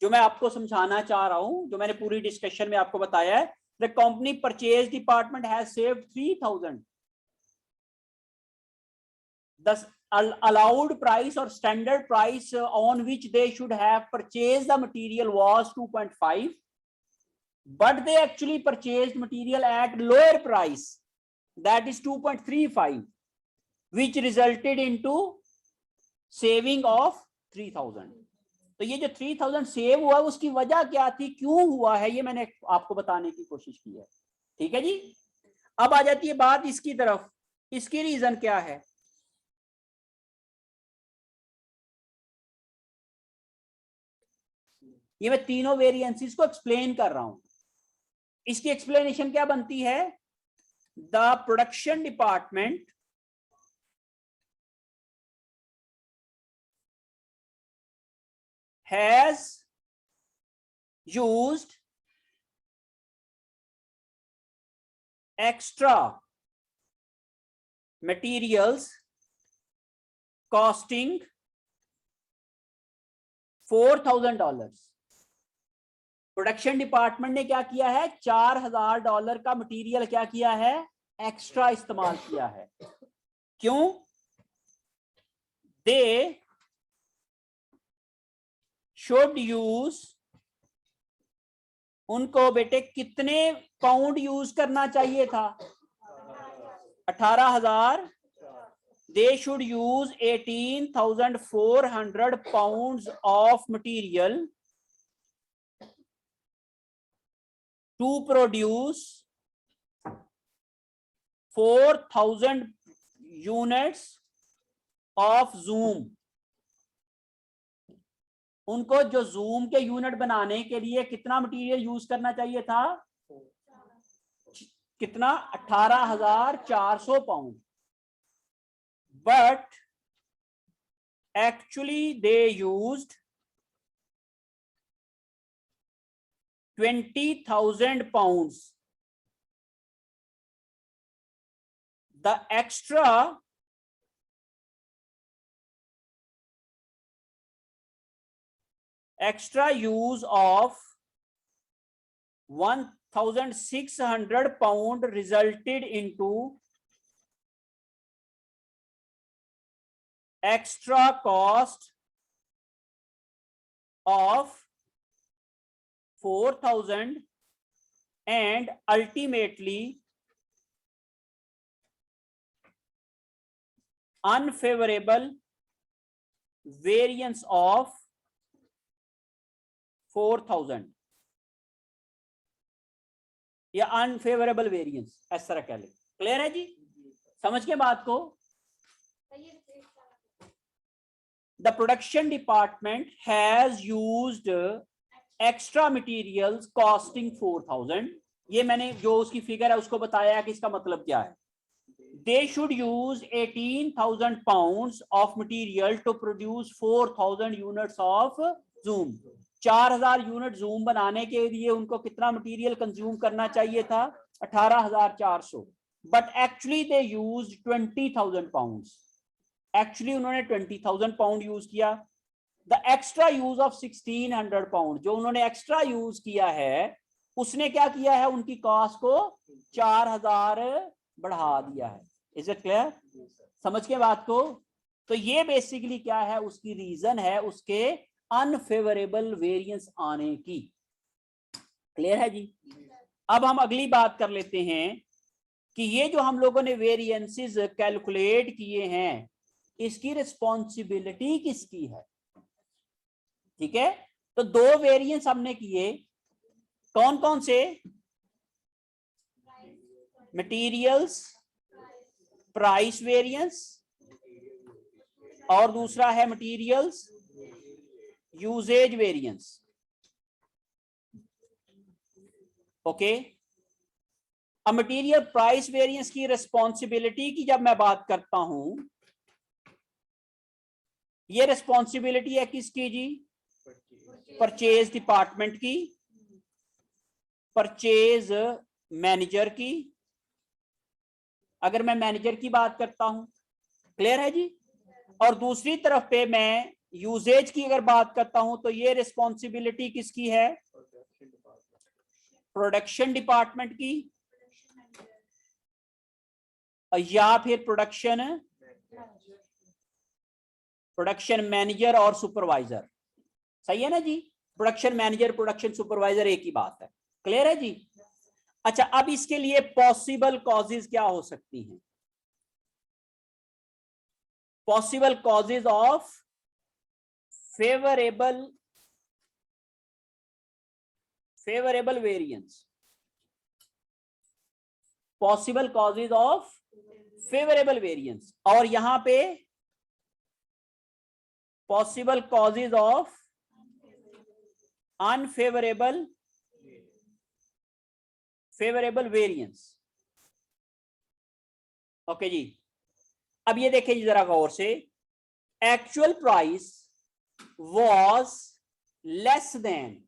जो मैं आपको समझाना चाह रहा हूं, जो मैंने पूरी डिस्कशन में आपको बताया है, the company purchase department has saved 3000। the allowed price or standard price on which they should have purchased the material was 2.5, but they actually purchased material at lower price, that is 2.35, which resulted into saving of 3000। तो ये जो 3000 सेव हुआ उसकी वजह क्या थी, क्यों हुआ है, ये मैंने आपको बताने की कोशिश की है। ठीक है जी। अब आ जाती है बात इसकी तरफ, इसकी रीजन क्या है। ये मैं तीनों वेरिएंसेस को एक्सप्लेन कर रहा हूं। इसकी एक्सप्लेनेशन क्या बनती है, the production department has used extra materials costing $4,000। Production department ने क्या किया है, $4,000 का मटेरियल क्या किया है, एक्स्ट्रा इस्तेमाल किया है। क्यों? दे शुड यूज, उनको बेटे कितने पाउंड यूज करना चाहिए था, 18,000। They should use 18,400 pounds of material to produce 4,000 units of Zoom। उनको जो जूम के यूनिट बनाने के लिए कितना मटेरियल यूज करना चाहिए था, कितना, 18,400 pound. But actually they used 20,000 pounds। The extra use of 1,600 pound resulted into extra cost of 4,000 and ultimately unfavorable variance of 4,000 या अनफेवरेबल वेरिएंस, इस तरह कह ले। क्लियर है जी, समझ के बात को। The production department has used extra materials costing 4,000। ये मैंने जो उसकी फिगर है उसको बताया कि इसका मतलब क्या है। They should use 18,000 pounds of material to produce 4,000 units of Zoom। 4,000 unit zoom बनाने के लिए उनको कितना मटेरियल कंज्यूम करना चाहिए था, 18,400। But actually they used 20,000 pounds। Actually उन्होंने 20,000 पाउंड यूज किया। The extra use of 1,600 pound, जो उन्होंने एक्स्ट्रा यूज किया है उसने क्या किया है, उनकी कॉस्ट को 4,000 बढ़ा दिया है। Is it clear? समझ के बात को। तो ये बेसिकली क्या है, उसकी रीजन है उसके अनफेवरेबल वेरिएंस आने की। क्लियर है जी। अब हम अगली बात कर लेते हैं कि ये जो हम लोगों ने वेरिएंसेस कैलकुलेट किए हैं इसकी रिस्पॉन्सिबिलिटी किसकी है। ठीक है, तो दो वेरिएंस हमने किए, कौन कौन से? मटेरियल्स प्राइस वेरिएंस और दूसरा है मटेरियल्स यूजेज वेरिएंस। ओके, अब मटेरियल प्राइस वेरिएंस की रिस्पॉन्सिबिलिटी की जब मैं बात करता हूं, ये रिस्पॉन्सिबिलिटी है किसकी जी? परचेज डिपार्टमेंट की, परचेज मैनेजर की, अगर मैं मैनेजर की बात करता हूं, क्लियर है जी। और दूसरी तरफ पे मैं यूजेज की अगर बात करता हूं तो ये रिस्पॉन्सिबिलिटी किसकी है? प्रोडक्शन डिपार्टमेंट की, या फिर प्रोडक्शन मैनेजर और सुपरवाइजर। सही है ना जी, प्रोडक्शन मैनेजर प्रोडक्शन सुपरवाइजर एक ही बात है। क्लियर है जी। अच्छा, अब इसके लिए पॉसिबल कॉजेज क्या हो सकती हैं? Possible causes of favourable variance, possible causes of favourable variance, और यहां पे possible causes of unfavourable variance. Okay जी, अब ये देखिए जी जरा गौर से, actual price was less than,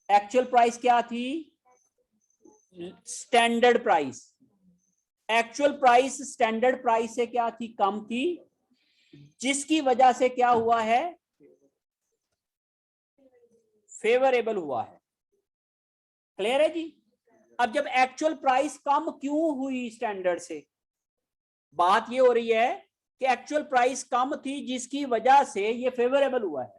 actual price क्या थी? Standard price. Actual price standard price से क्या थी? कम थी, जिसकी वजह से क्या हुआ है? फेवरेबल हुआ है। क्लियर है जी। अब जब एक्चुअल प्राइस कम क्यों हुई स्टैंडर्ड से? बात ये हो रही है कि एक्चुअल प्राइस कम थी जिसकी वजह से ये फेवरेबल हुआ है।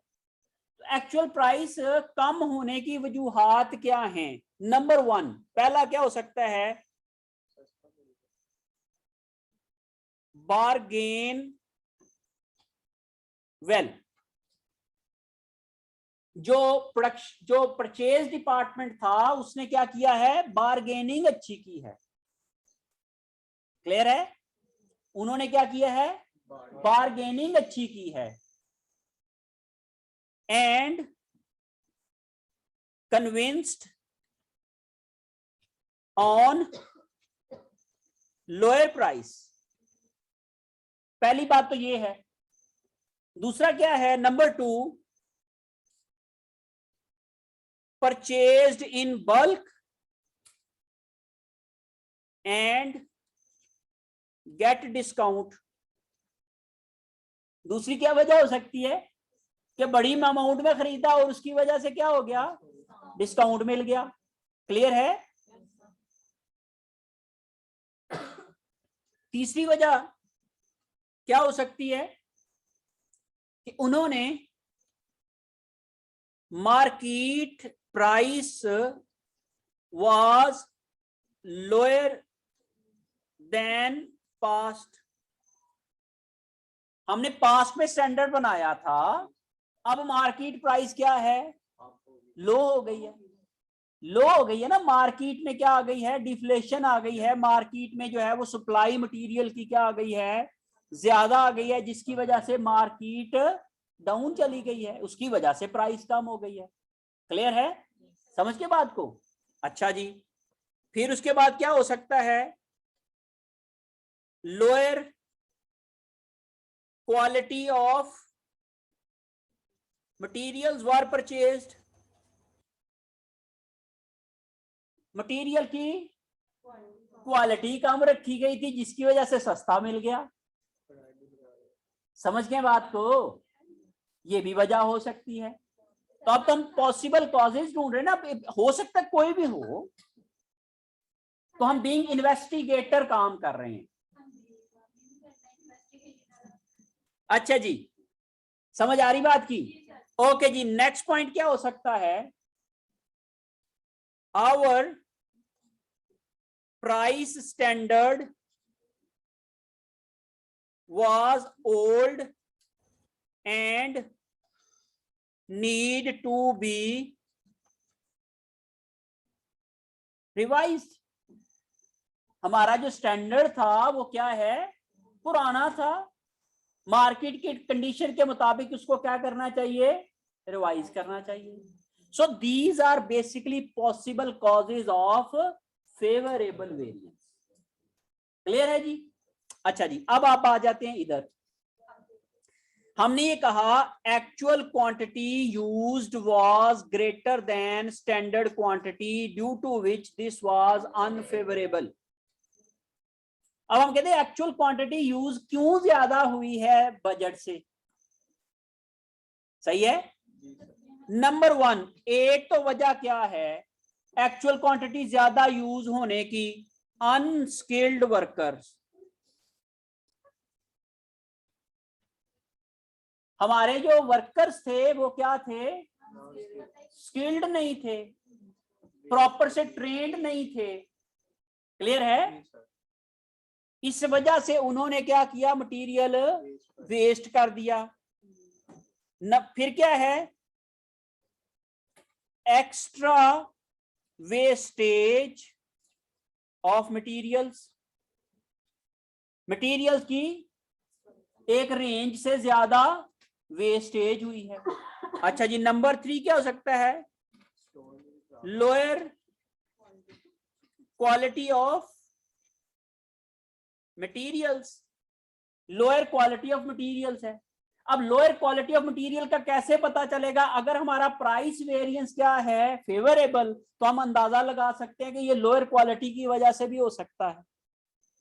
तो एक्चुअल प्राइस कम होने की वजूहात क्या हैं? नंबर 1, पहला क्या हो सकता है? बारगेन वेल, जो परचेज डिपार्टमेंट था उसने क्या किया है? बारगेनिंग अच्छी की है। क्लियर है, उन्होंने क्या किया है? बारगेनिंग अच्छी की है। And convinced on lower price. पहली बात तो ये है। दूसरा क्या है? Number 2, purchased in bulk and get discount. दूसरी क्या वजह हो सकती है कि बड़ी अमाउंट में खरीदा और उसकी वजह से क्या हो गया? डिस्काउंट मिल गया। क्लियर है। तीसरी वजह क्या हो सकती है कि उन्होंने market price was lower than past. हमने पास्ट में स्टैंडर्ड बनाया था, अब मार्केट प्राइस क्या है? लो हो गई है। लो हो गई है ना, मार्केट में क्या आ गई है? डिफ्लेशन आ गई है। मार्केट में जो है वो सप्लाई मटेरियल की क्या आ गई है? ज्यादा आ गई है, जिसकी वजह से मार्केट डाउन चली गई है, उसकी वजह से प्राइस कम हो गई है। क्लियर है, समझ के बात को? अच्छा जी, फिर उसके बाद क्या हो सकता है? Lower quality of materials were purchased. Material की क्वालिटी कम रखी गई थी जिसकी वजह से सस्ता मिल गया। समझ गए बात को? ये भी वजह हो सकती है। तो अब हम पॉसिबल कॉजेज ढूंढ रहे हैं ना, हो सकता है कोई भी हो, तो हम बीइंग इन्वेस्टिगेटर काम कर रहे हैं। अच्छा जी, समझ आ रही बात की? ओके जी, नेक्स्ट पॉइंट क्या हो सकता है? Our price standard was old and need to be revised. हमारा जो स्टैंडर्ड था वो क्या है, पुराना था, मार्केट के कंडीशन के मुताबिक उसको क्या करना चाहिए, रिवाइज करना चाहिए. So these are basically possible causes of favourable variance. Clear है जी? अच्छा जी, अब आप आ जाते हैं इधर. हमने ये कहा actual quantity used was greater than standard quantity due to which this was unfavourable. अब हम कहते हैं एक्चुअल क्वांटिटी यूज क्यों ज्यादा हुई है बजट से. सही है. नंबर 1, एक तो वजह क्या है एक्चुअल क्वांटिटी ज्यादा यूज होने की, अनस्किल्ड वर्कर्स. हमारे जो वर्कर्स थे वो क्या थे, स्किल्ड नहीं थे, प्रॉपर से ट्रेंड नहीं थे. क्लियर है. इस वजह से उन्होंने क्या किया, मटेरियल वेस्ट कर दिया. न फिर क्या है, extra wastage of materials. Materials की एक रेंज से ज्यादा वेस्टेज हुई है. अच्छा जी, नंबर 3 क्या हो सकता है, lower quality of materials. Lower quality of materials है. अब लोअर क्वालिटी ऑफ मटेरियल का कैसे पता चलेगा, अगर हमारा प्राइस वेरिएंस क्या है, फेवरेबल, तो हम अंदाजा लगा सकते हैं कि ये लोअर क्वालिटी की वजह से भी हो सकता है.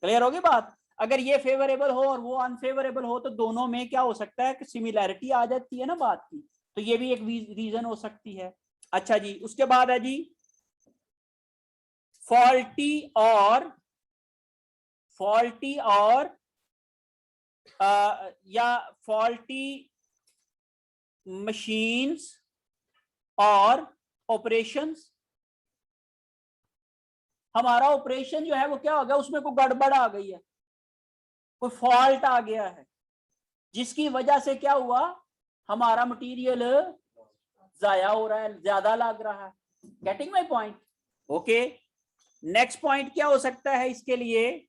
क्लियर होगी बात. अगर ये फेवरेबल हो और वो अनफेवरेबल हो तो दोनों में क्या हो सकता है कि सिमिलैरिटी आ जाती है ना बात की. तो ये भी एक रीजन हो सकती है. अच्छा जी, उसके बाद है जी फॉल्टी और या फॉल्टी मशीन्स और ऑपरेशंस. हमारा ऑपरेशन जो है वो क्या हो गया, उसमें कोई गड़बड़ आ गई है, कोई फॉल्ट आ गया है, जिसकी वजह से क्या हुआ, हमारा मटेरियल जाया हो रहा है, ज्यादा लग रहा है. Getting my point. Okay, next point क्या हो सकता है इसके लिए,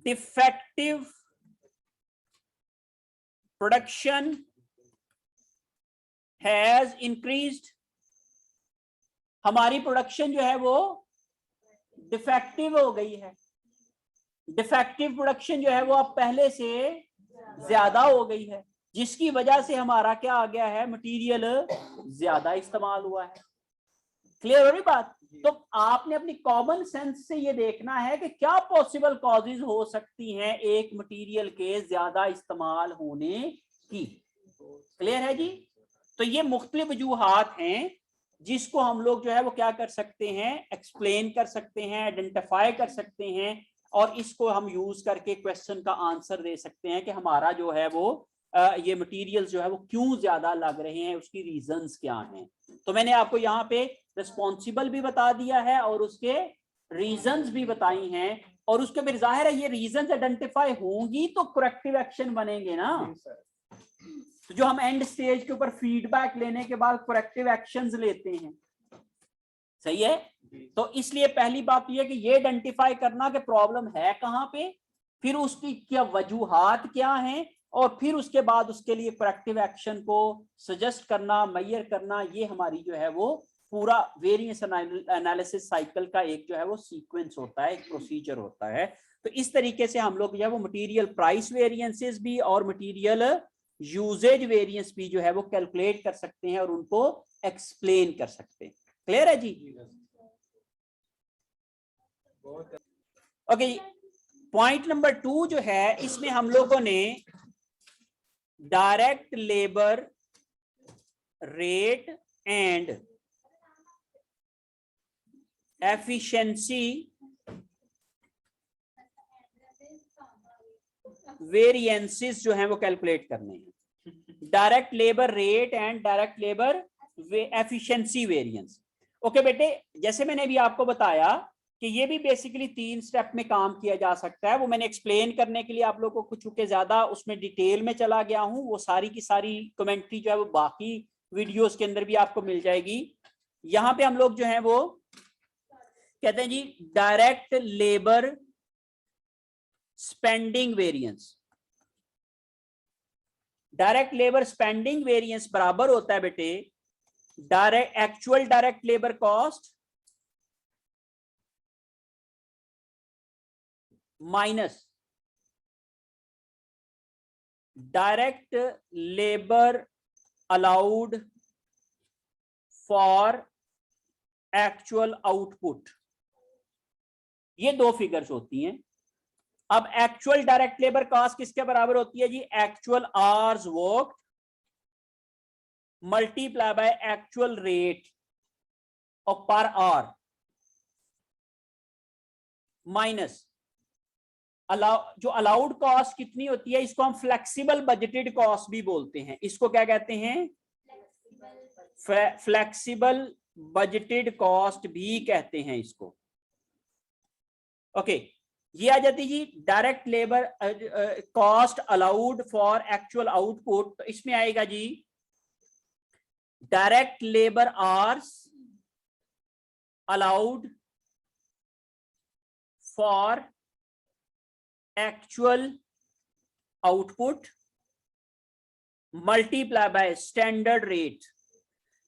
डिफेक्टिव प्रोडक्शन हैज इंक्रीज्ड. हमारी प्रोडक्शन जो है वो डिफेक्टिव हो गई है. डिफेक्टिव प्रोडक्शन जो है वो अब पहले से ज्यादा हो गई है, जिसकी वजह से हमारा क्या आ गया है, मटेरियल ज्यादा इस्तेमाल हुआ है. क्लियर हो रही बात. तो आपने अपनी कॉमन सेंस से ये देखना है कि क्या पॉसिबल कॉजेज हो सकती हैं एक मटेरियल के ज्यादा इस्तेमाल होने की. क्लियर है जी. तो ये मुख्तलिफ वजूहात हैं जिसको हम लोग जो है वो क्या कर सकते हैं, एक्सप्लेन कर सकते हैं, आइडेंटिफाई कर सकते हैं, और इसको हम यूज करके क्वेश्चन का आंसर दे सकते हैं कि हमारा जो है वो ये मटेरियल्स जो है वो क्यों ज्यादा लग रहे हैं, उसकी रीजंस क्या हैं. तो मैंने आपको यहाँ पे रिस्पॉन्सिबल भी बता दिया है और उसके रीजंस भी बताई हैं, और उसके फिर जाहिर है ये रीजंस आइडेंटिफाई होंगी तो करेक्टिव एक्शन बनेंगे ना. तो जो हम एंड स्टेज के ऊपर फीडबैक लेने के बाद करेक्टिव एक्शंस लेते हैं. सही है. तो इसलिए पहली बात यह कि ये आइडेंटिफाई करना कि प्रॉब्लम है कहां पे, फिर उसकी क्या वजूहात क्या हैं, और फिर उसके बाद उसके लिए करेक्टिव एक्शन को सजेस्ट करना, मेजर करना, ये हमारी जो है वो पूरा वेरिएंस एनालिसिस साइकिल का एक जो है वो सीक्वेंस होता है, एक प्रोसीजर होता है. तो इस तरीके से हम लोग जो है वो मटेरियल प्राइस वेरिएंसेस भी और मटेरियल यूजेज वेरिएंस भी जो है वो कैलकुलेट कर सकते हैं और उनको एक्सप्लेन कर सकते हैं. क्लियर है जी. ओके, पॉइंट नंबर 2 जो है इसमें हम लोगों ने direct labour rate and efficiency variances जो है वो कैलकुलेट करने हैं. Direct labour rate and direct labour efficiency variance. Okay बेटे, जैसे मैंने अभी आपको बताया कि ये भी बेसिकली 3 स्टेप में काम किया जा सकता है। वो मैंने एक्सप्लेन करने के लिए आप लोगों को चूंकि ज्यादा उसमें डिटेल में चला गया हूं, वो सारी की सारी कमेंट्री जो है वो बाकी वीडियोस के अंदर भी आपको मिल जाएगी। यहां पे हम लोग जो है वो कहते हैं जी direct labour spending variance. Direct labour spending variance बराबर होता है बेटे direct actual direct labour cost minus direct labour allowed for actual output. ये 2 फिगर्स होती हैं। अब एक्चुअल डायरेक्ट लेबर कॉस्ट किसके बराबर होती है जी? Actual hours work multiply by actual rate of per hour minus जो अलाउड कॉस्ट कितनी होती है, इसको हम फ्लेक्सिबल बजटेड कॉस्ट भी बोलते हैं। इसको क्या कहते हैं? फ्लेक्सिबल बजटेड कॉस्ट भी कहते हैं इसको। ओके, ये आ जाती जी direct labour cost allowed for actual output. तो इसमें आएगा जी direct labour hours allowed for actual output multiply by standard rate.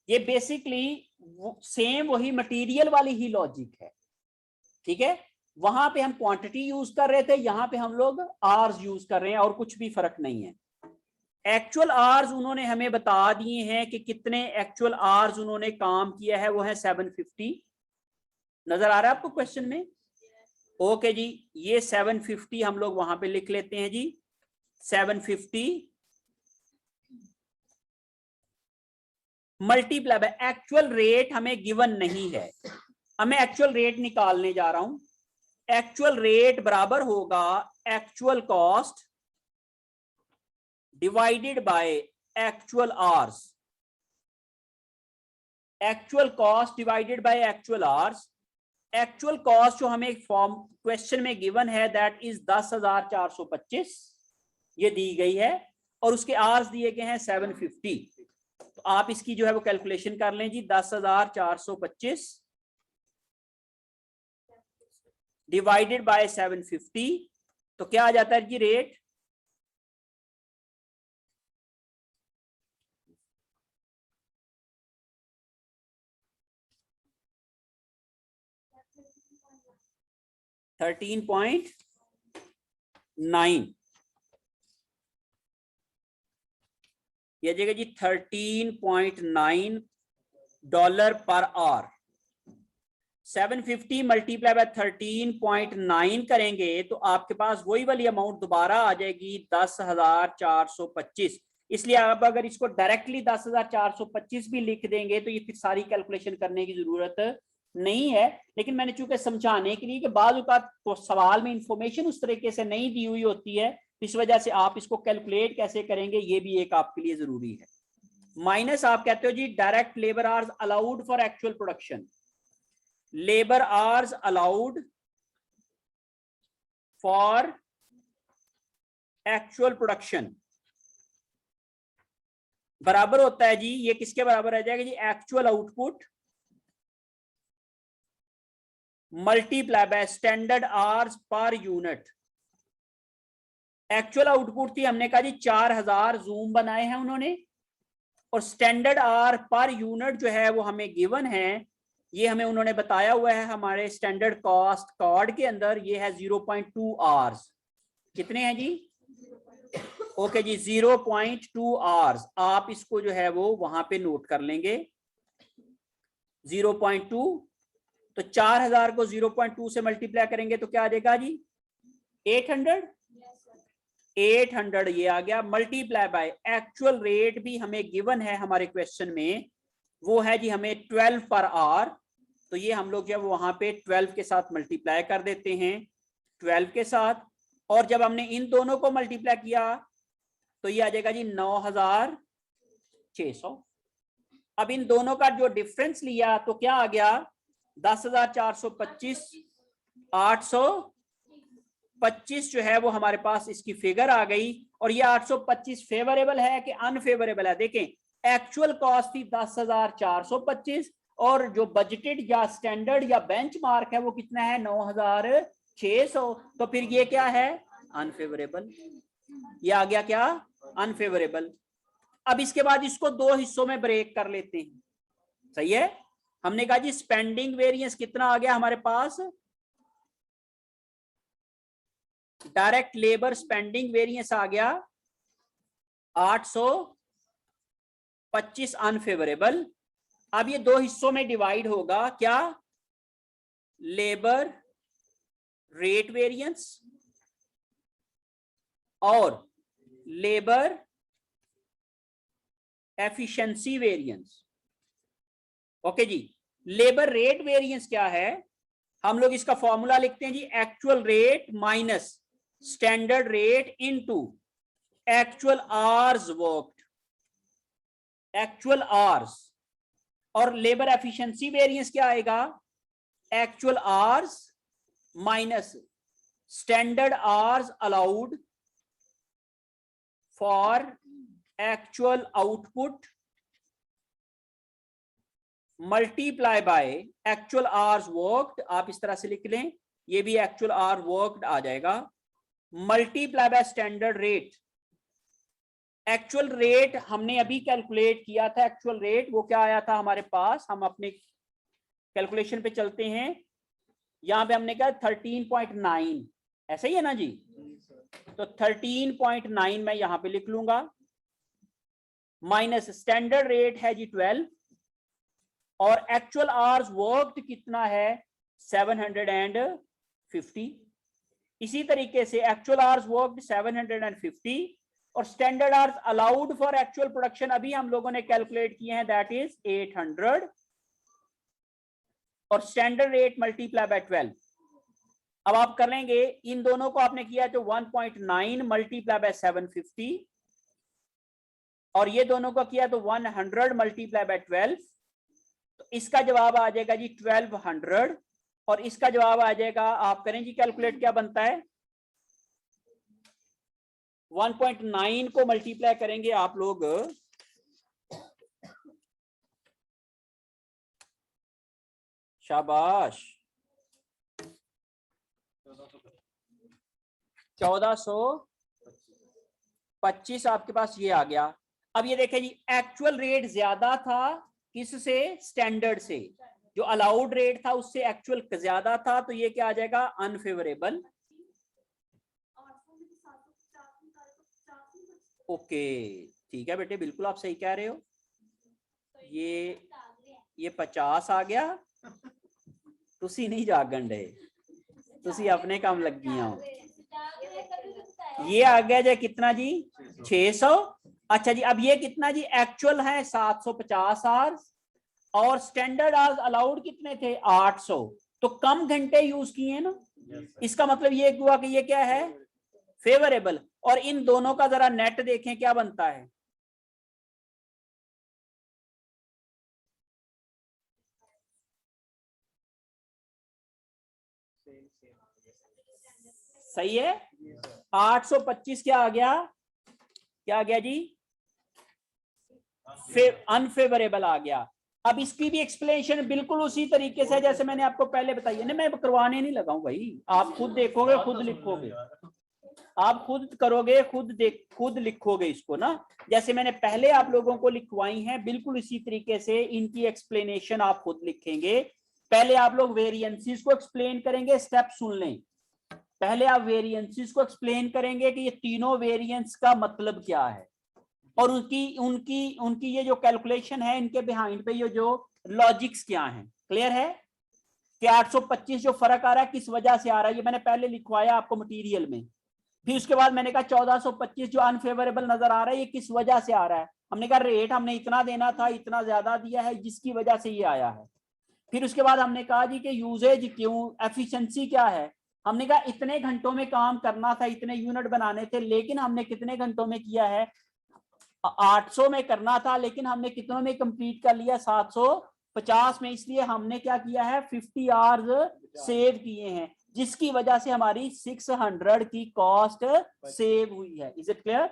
ये बेसिकली सेम वही मटेरियल वाली ही लॉजिक है, ठीक है। वहां पे हम क्वांटिटी यूज कर रहे थे, यहां पे हम लोग आवर्स यूज कर रहे हैं और कुछ भी फर्क नहीं है। एक्चुअल आवर्स उन्होंने हमें बता दिए हैं कि कितने एक्चुअल आवर्स उन्होंने काम किया है, वो है 750। नजर आ रहा है आपको क्वेश्चन में? ओके जी, ये 750 हम लोग वहां पे लिख लेते हैं जी। 750 मल्टीप्लाई बाय एक्चुअल रेट हमें गिवन नहीं है, हमें एक्चुअल रेट निकालने जा रहा हूं। एक्चुअल रेट बराबर होगा actual cost divided by actual hours. Actual cost divided by actual hours. Actual cost जो हमें फॉर्म क्वेश्चन में गिवन है दैट इज 10,425, ये दी गई है, और उसके आवर्स दिए गए हैं 750। तो आप इसकी जो है वो कैलकुलेशन कर लें जी। 10,425 डिवाइडेड बाय 750, तो क्या आ जाता है जी रेट? $13.9 ये जगह जी $13.9 पर आवर। 750 मल्टीप्लाई बाय 13.9 करेंगे तो आपके पास वही वाली अमाउंट दोबारा आ जाएगी 10,425। इसलिए आप अगर इसको डायरेक्टली 10,425 भी लिख देंगे तो ये फिर सारी कैलकुलेशन करने की जरूरत नहीं है। लेकिन मैंने चूंकि समझाने के लिए कि बाज़ औक़ात तो सवाल में इंफॉर्मेशन उस तरीके से नहीं दी हुई होती है, इस वजह से आप इसको कैलकुलेट कैसे करेंगे ये भी एक आपके लिए जरूरी है। माइनस आप कहते हो जी direct labour hours allowed for actual production. Labour hours allowed for actual production बराबर होता है जी, ये किसके बराबर आ जाएगा जी? Actual output multiply by standard hours per unit. Actual output थी, हमने कहा जी 4000 जूम बनाए हैं उन्होंने, और स्टैंडर्ड आवर पर यूनिट जो है वो हमें गिवन है, ये हमें उन्होंने बताया हुआ है हमारे स्टैंडर्ड कॉस्ट कार्ड के अंदर, ये है 0.2 आवर्स। कितने हैं जी? ओके जी 0.2 आवर्स। आप इसको जो है वो वहां पे नोट कर लेंगे 0.2। तो 4000 को 0.2 से मल्टीप्लाई करेंगे तो क्या आ जाएगा जी? 800 ये आ गया, मल्टीप्लाई बाय एक्चुअल रेट भी हमें गिवन है हमारे क्वेश्चन में, वो है जी हमें 12 पर आवर। तो ये हम लोग जब वहां पे 12 के साथ मल्टीप्लाई कर देते हैं 12 के साथ, और जब हमने इन दोनों को मल्टीप्लाई किया तो ये आ जाएगा जी 9,000 600। अब इन दोनों का जो डिफरेंस लिया तो क्या आ गया, 10,425, 825 जो है वो हमारे पास इसकी फिगर आ गई। और ये 825 फेवरेबल है कि अनफेवरेबल है? देखें, एक्चुअल कॉस्ट थी 10,425 और जो बजटेड या स्टैंडर्ड या बेंचमार्क है वो कितना है, 9,600। तो फिर ये क्या है, अनफेवरेबल। ये आ गया क्या, अनफेवरेबल। अब इसके बाद इसको दो हिस्सों में ब्रेक कर लेते हैं, सही है। हमने कहा जी स्पेंडिंग वेरिएंस कितना आ गया हमारे पास, डायरेक्ट लेबर स्पेंडिंग वेरिएंस आ गया 825 अनफेवरेबल। अब ये दो हिस्सों में डिवाइड होगा, क्या, लेबर रेट वेरिएंस और लेबर एफिशिएंसी वेरिएंस। ओके जी, लेबर रेट वेरिएंस क्या है, हम लोग इसका फॉर्मूला लिखते हैं जी, actual rate minus standard rate into actual hours worked, actual hours. और लेबर एफिशिएंसी वेरिएंस क्या आएगा, actual hours minus standard hours allowed for actual output multiply by actual hours worked. आप इस तरह से लिख लें, ये भी एक्चुअल आवर वर्क्ड आ जाएगा, multiply by standard rate. Actual rate हमने अभी कैलकुलेट किया था, एक्चुअल रेट वो क्या आया था हमारे पास, हम अपने कैलकुलेशन पे चलते हैं। यहां पे हमने कहा 13.9, ऐसा ही है ना जी, तो 13.9 मैं यहां पे लिख लूंगा, माइनस स्टैंडर्ड रेट है जी 12 और एक्चुअल आवर्स वर्क्ड कितना है 750। इसी तरीके से एक्चुअल आवर्स वर्क्ड 750 और standard hours allowed for actual production अभी हम लोगों ने कैलकुलेट किए हैं, दैट इज 800 और स्टैंडर्ड रेट मल्टीप्लाई बाय 12। अब आप कर लेंगे, इन दोनों को आपने किया तो 1.9 मल्टीप्लाई बाय 750 और ये दोनों को किया तो 100 मल्टीप्लाई बाय 12, तो इसका जवाब आ जाएगा जी 1200 और इसका जवाब आ जाएगा, आप करें जी कैलकुलेट, क्या बनता है, 1.9 को मल्टीप्लाई करेंगे आप लोग, शाबाश, 1425 आपके पास ये आ गया। अब ये देखें जी, एक्चुअल रेट ज्यादा था किससे, स्टैंडर्ड से, जो अलाउड रेट था उससे एक्चुअल ज्यादा था, तो ये क्या आ जाएगा, अनफेवरेबल। ओके ठीक है बेटे, बिल्कुल आप सही कह रहे हो। ये 50 आ गया, तुसी नहीं जागन रहे, तुसी अपने काम लगी हो। ये आ गया जी कितना जी, 600। अच्छा जी, अब ये कितना जी, एक्चुअल है 750 आवर्स और स्टैंडर्ड आवर्स अलाउड कितने थे, 800, तो कम घंटे यूज किए ना। इसका मतलब ये हुआ कि ये क्या है, फेवरेबल। और इन दोनों का जरा नेट देखें क्या बनता है, सही है। 825 क्या आ गया, क्या आ गया जी, अनफेवरेबल आ गया। अब इसकी भी एक्सप्लेनेशन बिल्कुल उसी तरीके से जैसे मैंने आपको पहले बताई है ना, मैं करवाने नहीं लगाऊं भाई, आप खुद देखोगे खुद लिखोगे, आप खुद करोगे खुद लिखोगे इसको ना, जैसे मैंने पहले आप लोगों को लिखवाई हैं बिल्कुल इसी तरीके से इनकी एक्सप्लेनेशन आप खुद लिखेंगे। पहले आप लोग वेरिएंसेस को एक्सप्लेन करेंगे, स्टेप सुन लें। पहले आप वेरिएंसेस को एक्सप्लेन करेंगे कि ये तीनों वेरिएंस का मतलब क्या है और उनकी उनकी उनकी ये जो कैलकुलेशन है, इनके बिहाइंड पे ये जो लॉजिक्स क्या हैं, क्लियर है कि 825 जो फर्क आ रहा है किस वजह से आ रहा है, ये मैंने पहले लिखवाया आपको मटेरियल में। फिर उसके बाद मैंने कहा 1425 जो अनफेवरेबल नजर आ रहा है ये किस वजह से आ रहा है, हमने कहा रेट हमने इतना देना था, इतना ज्यादा दिया है जिसकी वजह से ये आया है। फिर उसके बाद हमने कहा जी कि यूजेज क्यों, एफिशिएंसी क्या है, हमने कहा इतने घंटों में काम करना था, इतने यूनिट बनाने थे, लेकिन हमने कितने घंटों में किया है, 800 में करना था, लेकिन हमने कितनों में कंप्लीट कर लिया, 750 में, इसलिए हमने क्या किया है, 50 आवर्स सेव किए हैं, जिसकी वजह से हमारी 600 की कॉस्ट सेव हुई है। Is it clear?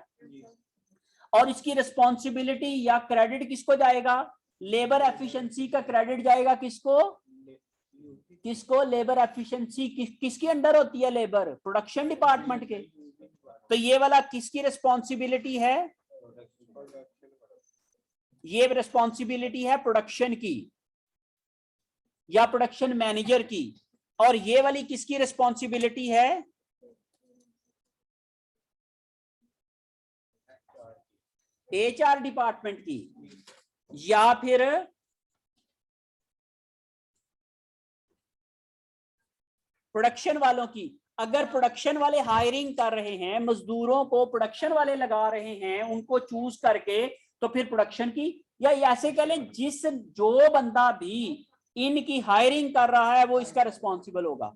और इसकी रिस्पॉन्सिबिलिटी या क्रेडिट किसको जाएगा, लेबर एफिशिएंसी का क्रेडिट जाएगा किसको, किसको, लेबर एफिशिएंसी किसके अंडर होती है, लेबर, प्रोडक्शन डिपार्टमेंट के। तो ये वाला किसकी रिस्पॉन्सिबिलिटी है, ये रिस्पॉन्सिबिलिटी है प्रोडक्शन की या प्रोडक्शन मैनेजर की, और ये वाली किसकी रिस्पॉन्सिबिलिटी है, HR डिपार्टमेंट की, या फिर प्रोडक्शन वालों की। अगर प्रोडक्शन वाले हायरिंग कर रहे हैं, मजदूरों को प्रोडक्शन वाले लगा रहे हैं उनको चूज करके, तो फिर प्रोडक्शन की, या ऐसे कह लें जिस जो बंदा भी इनकी हायरिंग कर रहा है वो इसका रिस्पॉन्सिबल होगा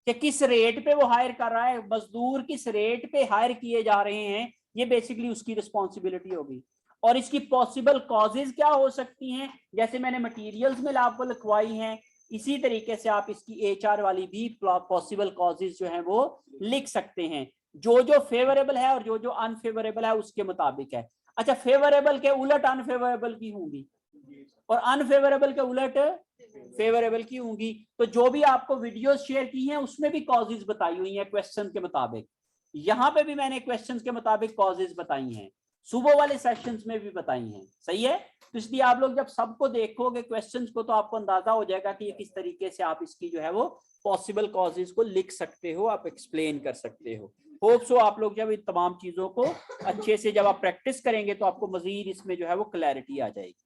कि किस रेट पे वो हायर कर रहा है, मजदूर किस रेट पे हायर किए जा रहे हैं, ये बेसिकली उसकी रिस्पॉन्सिबिलिटी होगी। और इसकी पॉसिबल कॉजेज क्या हो सकती हैं, जैसे मैंने मटेरियल्स में आपको लिखवाई हैं, इसी तरीके से आप इसकी HR वाली भी पॉसिबल कॉजेज जो है वो लिख सकते हैं, जो जो फेवरेबल है और जो जो अनफेवरेबल है उसके मुताबिक है। अच्छा, फेवरेबल के उलट अनफेवरेबल की होंगी और अनफेवरेबल के उलट फेवरेबल की होंगी। तो जो भी आपको वीडियोस शेयर की हैं उसमें भी कॉजेज बताई हुई हैं क्वेश्चन के मुताबिक, यहाँ पे भी मैंने क्वेश्चन के मुताबिक कॉजेज बताई हैं, सुबह वाले सेशंस में भी बताई हैं। सही है? तो इसलिए आप लोग जब सबको देखोगे क्वेश्चंस को तो आपको अंदाजा हो जाएगा कि ये किस तरीके से आप इसकी जो है वो पॉसिबल कॉजेज को लिख सकते हो, आप एक्सप्लेन कर सकते हो। होप सो आप लोग जब इन तमाम चीजों को अच्छे से जब आप प्रैक्टिस करेंगे तो आपको मजीद इसमें जो है वो क्लैरिटी आ जाएगी।